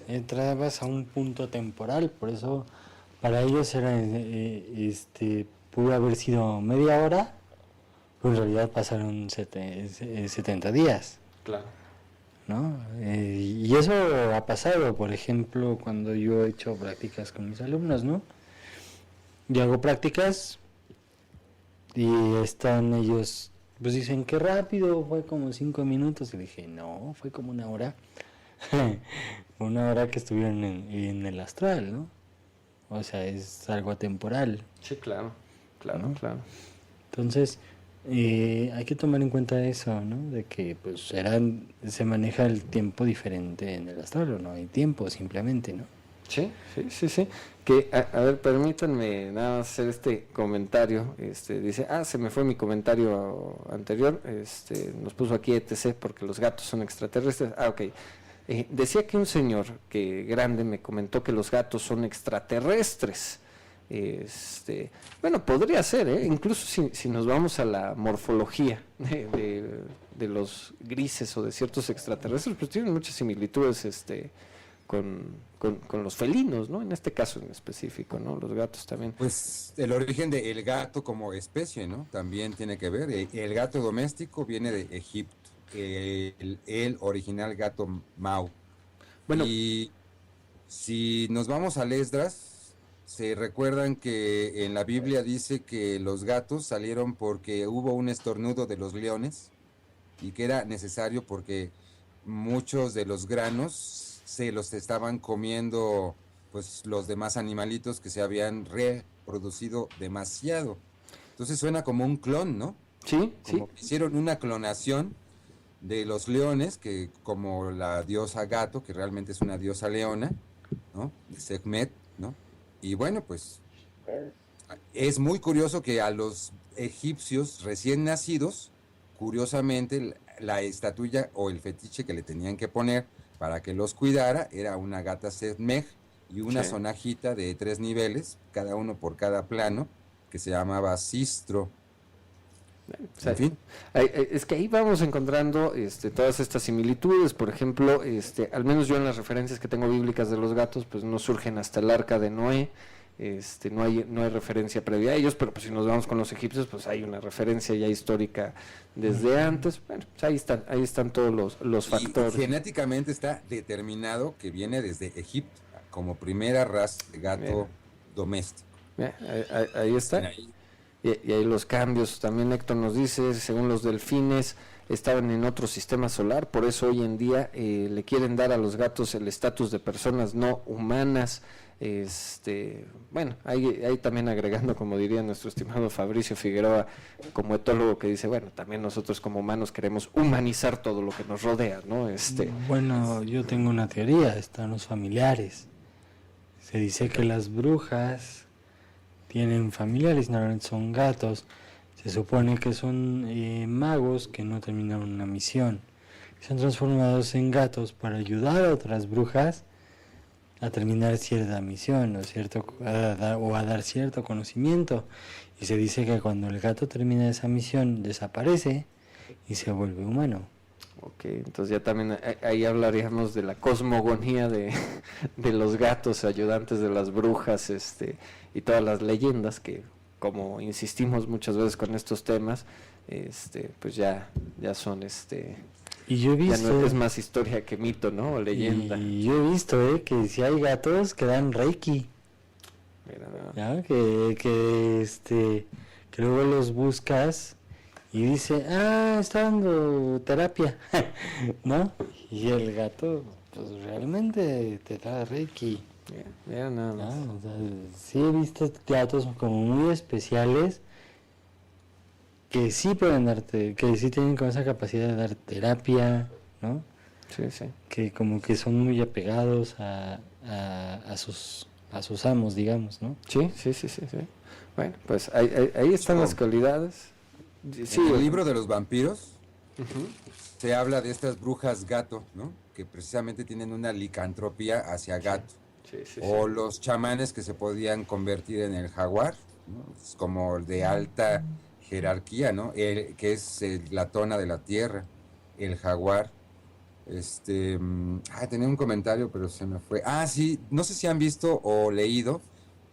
Entrabas a un punto temporal, por eso para ellos era, pudo haber sido media hora, pero en realidad pasaron 70 días. Claro. ¿No? Y eso ha pasado, por ejemplo, cuando yo he hecho prácticas con mis alumnos, ¿no? Yo hago prácticas y están ellos, pues dicen que rápido, fue como 5 minutos, y dije, no, fue como una hora. Una hora que estuvieron en el astral, ¿no? O sea, es algo atemporal. Sí, claro. Entonces, hay que tomar en cuenta eso, ¿no? De que pues se maneja el tiempo diferente en el astral, no hay tiempo simplemente, ¿no? Sí. Que, a ver, permítanme nada más hacer este comentario. Dice, se me fue mi comentario anterior. Nos puso aquí ETC porque los gatos son extraterrestres. Ok. Decía que un señor que grande me comentó que los gatos son extraterrestres. Bueno, podría ser, incluso si nos vamos a la morfología de los grises o de ciertos extraterrestres, pues tienen muchas similitudes con los felinos, ¿no? En este caso en específico, ¿no? Los gatos también. Pues el origen del gato como especie, ¿no? También tiene que ver. El gato doméstico viene de Egipto, el original gato Mau. Bueno, y si nos vamos al Esdras, se recuerdan que en la Biblia dice que los gatos salieron porque hubo un estornudo de los leones y que era necesario porque muchos de los granos se los estaban comiendo pues los demás animalitos que se habían reproducido demasiado. Entonces suena como un clon, ¿no? Sí, como sí. Hicieron una clonación de los leones, que como la diosa gato, que realmente es una diosa leona, ¿no? De Sekhmet, ¿no? Y bueno, pues es muy curioso que a los egipcios recién nacidos, curiosamente, la estatuilla o el fetiche que le tenían que poner para que los cuidara era una gata Sedmej y una Sí. sonajita de 3 niveles, cada uno por cada plano, que se llamaba Sistro. O sea, En fin. es que ahí vamos encontrando todas estas similitudes. Por ejemplo, al menos yo en las referencias que tengo bíblicas de los gatos, pues no surgen hasta el arca de Noé. No hay referencia previa a ellos, pero pues si nos vamos con los egipcios, pues hay una referencia ya histórica desde antes. Bueno, pues ahí están todos los factores. Y genéticamente está determinado que viene desde Egipto, como primera raza de gato Mira. doméstico. Ahí está. Ahí. Y ahí los cambios, también Héctor nos dice, según los delfines, estaban en otro sistema solar, por eso hoy en día le quieren dar a los gatos el estatus de personas no humanas. Bueno, ahí también agregando, como diría nuestro estimado Fabricio Figueroa, como etólogo, que dice, bueno, también nosotros como humanos queremos humanizar todo lo que nos rodea, ¿no? Bueno, yo tengo una teoría, están los familiares. Se dice que las brujas tienen familiares, normalmente son gatos. Se supone que son magos que no terminaron una misión. Son transformados en gatos para ayudar a otras brujas a terminar cierta misión o a dar cierto conocimiento. Y se dice que cuando el gato termina esa misión desaparece y se vuelve humano. Ok, entonces ya también ahí hablaríamos de la cosmogonía de los gatos, ayudantes de las brujas, y todas las leyendas que, como insistimos muchas veces con estos temas, pues ya son Y yo he visto, ya no es más historia que mito, ¿no? O leyenda. Y yo he visto que si hay gatos que dan reiki, Mira, ¿ya? Que luego los buscas y dice, está dando terapia, ¿no? Y el gato, pues realmente te da reiki. mira nada más. O sea, sí he visto gatos como muy especiales que sí pueden darte, que sí tienen como esa capacidad de dar terapia, ¿no? Sí, sí. Que como que son muy apegados a sus amos, digamos, ¿no? Sí. Bueno, pues ahí están las cualidades. Sí, en el libro de los vampiros se habla de estas brujas gato, ¿no? Que precisamente tienen una licantropía hacia gato. Sí. O los chamanes que se podían convertir en el jaguar, ¿no? Es como de alta jerarquía, ¿no? Que es la tona de la tierra, el jaguar. Tenía un comentario, pero se me fue. Sí, no sé si han visto o leído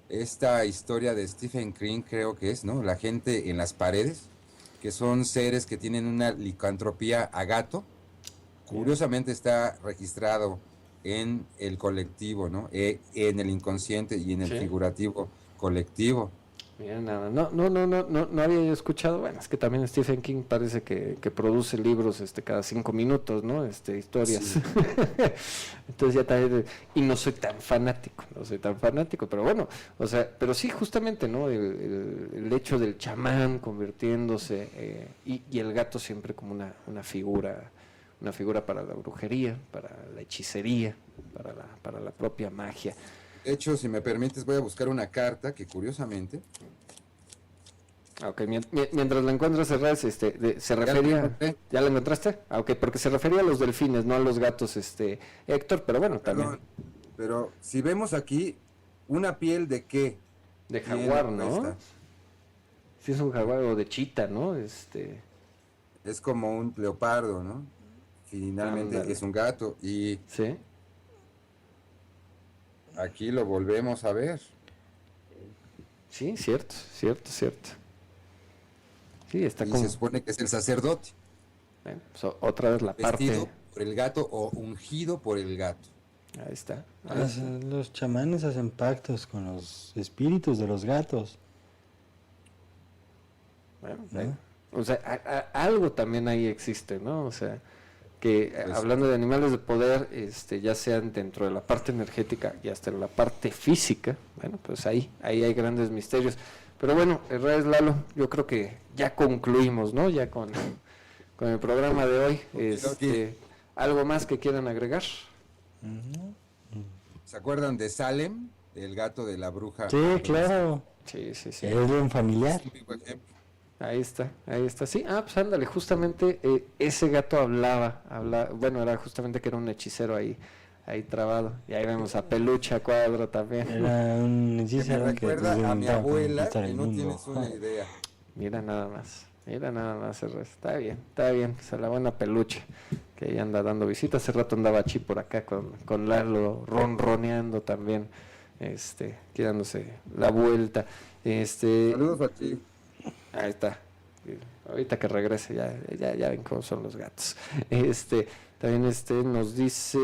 esta historia de Stephen King, creo que es, ¿no? La gente en las paredes, que son seres que tienen una licantropía a gato. Curiosamente está registrado en el colectivo, ¿no? En el inconsciente y en el figurativo colectivo. Mira, nada, no había yo escuchado. Bueno, es que también Stephen King parece que produce libros cada 5 minutos, ¿no? Historias. Sí. Entonces ya también, y no soy tan fanático, pero bueno, o sea, pero sí justamente, ¿no? El hecho del chamán convirtiéndose, y el gato siempre como una figura para la brujería, para la hechicería, para la propia magia. De hecho, si me permites, voy a buscar una carta que curiosamente... Ok, mientras la encuentras, se refería... ¿Ya la encontraste? Ok, porque se refería a los delfines, no a los gatos, Héctor, pero bueno, también... Perdón, pero si vemos aquí, ¿una piel de qué? De jaguar, ¿no? Sí, es un jaguar o de chita, ¿no? Es como un leopardo, ¿no? Finalmente es un gato y... Sí. Aquí lo volvemos a ver. Sí, cierto. Sí, está se supone que es el sacerdote. Bueno, otra vez la vestido parte... por el gato o ungido por el gato. Ahí está. Los chamanes hacen pactos con los espíritus de los gatos. Bueno, o sea, algo también ahí existe, ¿no? O sea, que hablando de animales de poder, ya sean dentro de la parte energética y hasta en la parte física, bueno, pues ahí hay grandes misterios. Pero bueno, Israel, Lalo, yo creo que ya concluimos, ¿no? Ya con el programa de hoy. ¿Algo más que quieran agregar? ¿Se acuerdan de Salem, el gato de la bruja? Sí, claro. Sí. Es un familiar. Ahí está. Sí, pues ándale, justamente ese gato hablaba, bueno, era justamente que era un hechicero ahí trabado. Y ahí vemos a Peluche a Cuadro también. Era un hechicero me que recuerda a mi abuela, conquistar que el no mundo. tienes una idea. Mira nada más, está bien, pues a la buena Peluche, que ahí anda dando visitas. Hace rato andaba Chi por acá con Lalo, ronroneando también, dándose la vuelta. Saludos a Chi. Ahí está. Ahorita que regrese, ya ven cómo son los gatos. También nos dice.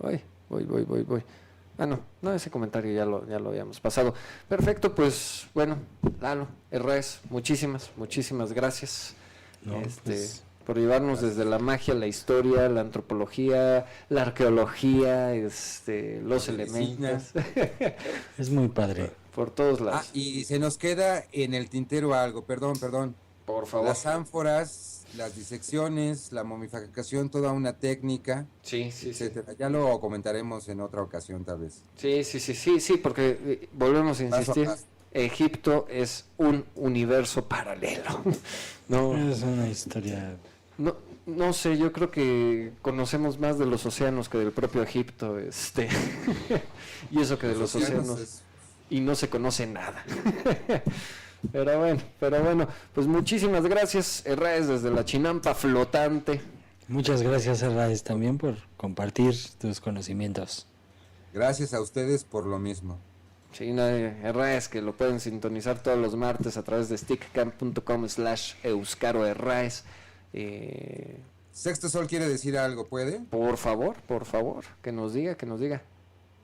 Ay, voy. Ah, no, ese comentario ya lo habíamos pasado. Perfecto, pues bueno, Lalo, Herrés, muchísimas gracias. Por llevarnos desde la magia, la historia, la antropología, la arqueología, los elementos. Es muy padre. Por todos lados. Y se nos queda en el tintero algo, perdón. Por favor. Las ánforas, las disecciones, la momificación, toda una técnica, sí. etcétera. Ya lo comentaremos en otra ocasión, tal vez. Sí, porque volvemos a insistir. Egipto es un universo paralelo. No, es una historia. No sé, yo creo que conocemos más de los océanos que del propio Egipto, y eso que de los océanos y no se conoce nada. Pero bueno, pues muchísimas gracias, Herrés, desde la Chinampa flotante. Muchas gracias, Herrés, también por compartir tus conocimientos. Gracias a ustedes por lo mismo. Sí, Herrés, que lo pueden sintonizar todos los martes a través de stickcamp.com/EuskaroHerrés. Sexto Sol quiere decir algo, ¿puede? Por favor, que nos diga.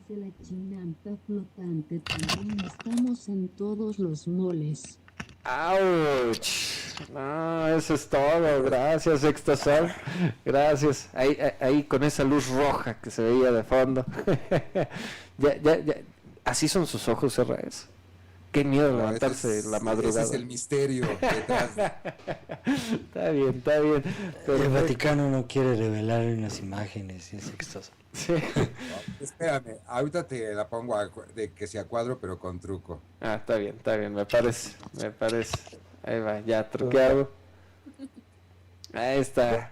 De la Chinampa flotante también estamos en todos los moles. ¡Auch! No, eso es todo. Gracias, Sexto Sol. Gracias. Ahí con esa luz roja que se veía de fondo. ya. ¿Así son sus ojos, Herrés? Qué miedo levantarse la madrugada. Ese es el misterio detrás. Está bien. Pero el Vaticano no quiere revelar unas imágenes, es exitoso. Sí. No, espérame, ahorita te la pongo de que sea cuadro, pero con truco. Está bien, me parece. Ahí va, ya truqueado. Ahí está.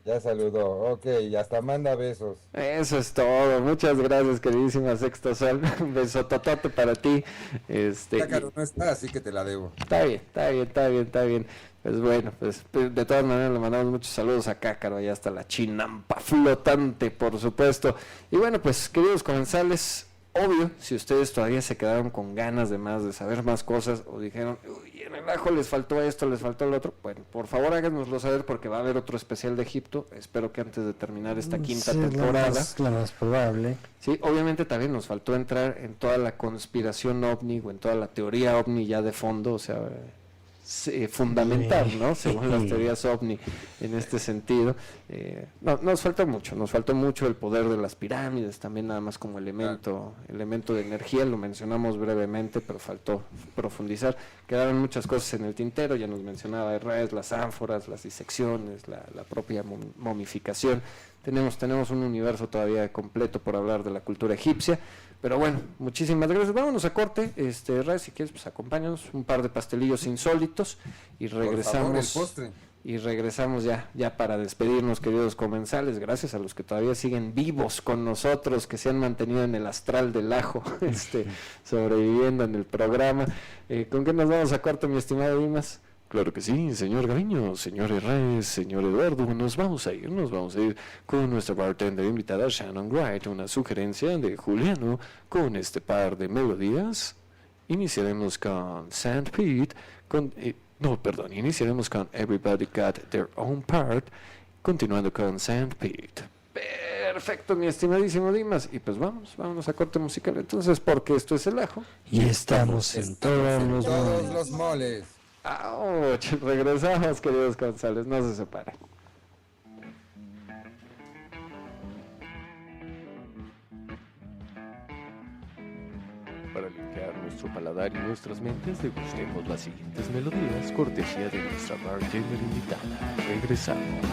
Ya saludó, ok, y hasta manda besos. Eso es todo, muchas gracias, queridísima Sexto Sol. Un besototote para ti. Cácaro no está, así que te la debo. Está bien. Pues bueno, pues de todas maneras le mandamos muchos saludos a Cácaro, allá hasta la Chinampa flotante, por supuesto. Y bueno, pues queridos comensales, obvio, si ustedes todavía se quedaron con ganas de saber más cosas, o dijeron, uy, en el ajo les faltó esto, les faltó el otro, bueno, por favor háganoslo saber porque va a haber otro especial de Egipto, espero que antes de terminar esta quinta temporada. Es lo más probable. Sí, obviamente también nos faltó entrar en toda la conspiración ovni o en toda la teoría ovni ya de fondo, o sea, fundamental, ¿no? Según las teorías ovni en este sentido. Nos faltó mucho el poder de las pirámides, también nada más como elemento de energía, lo mencionamos brevemente, pero faltó profundizar. Quedaron muchas cosas en el tintero, ya nos mencionaba Herrés, las ánforas, las disecciones, la propia momificación. Tenemos un universo todavía completo por hablar de la cultura egipcia. Pero bueno, muchísimas gracias. Vámonos a corte. Ray, si quieres, pues acompáñanos, un par de pastelillos insólitos y regresamos. Por favor, el postre. Y regresamos ya para despedirnos, queridos comensales. Gracias a los que todavía siguen vivos con nosotros, que se han mantenido en el astral del ajo, sobreviviendo en el programa. ¿Con qué nos vamos a corte, mi estimado Dimas? Claro que sí, señor Gariño, señor Herrés, señor Eduardo, nos vamos a ir con nuestra bartender invitada Shannon Wright, una sugerencia de Juliano con este par de melodías. Iniciaremos con Sand Pete, iniciaremos con Everybody Got Their Own Part, continuando con Sand Pete. Perfecto, mi estimadísimo Dimas, y pues vámonos a corte musical entonces, porque esto es el ajo. Y estamos en todos los moles. ¡Auch! Regresamos, queridos González, no se separen. Para limpiar nuestro paladar y nuestras mentes, degustemos las siguientes melodías, cortesía de nuestra bartender invitada. Regresamos.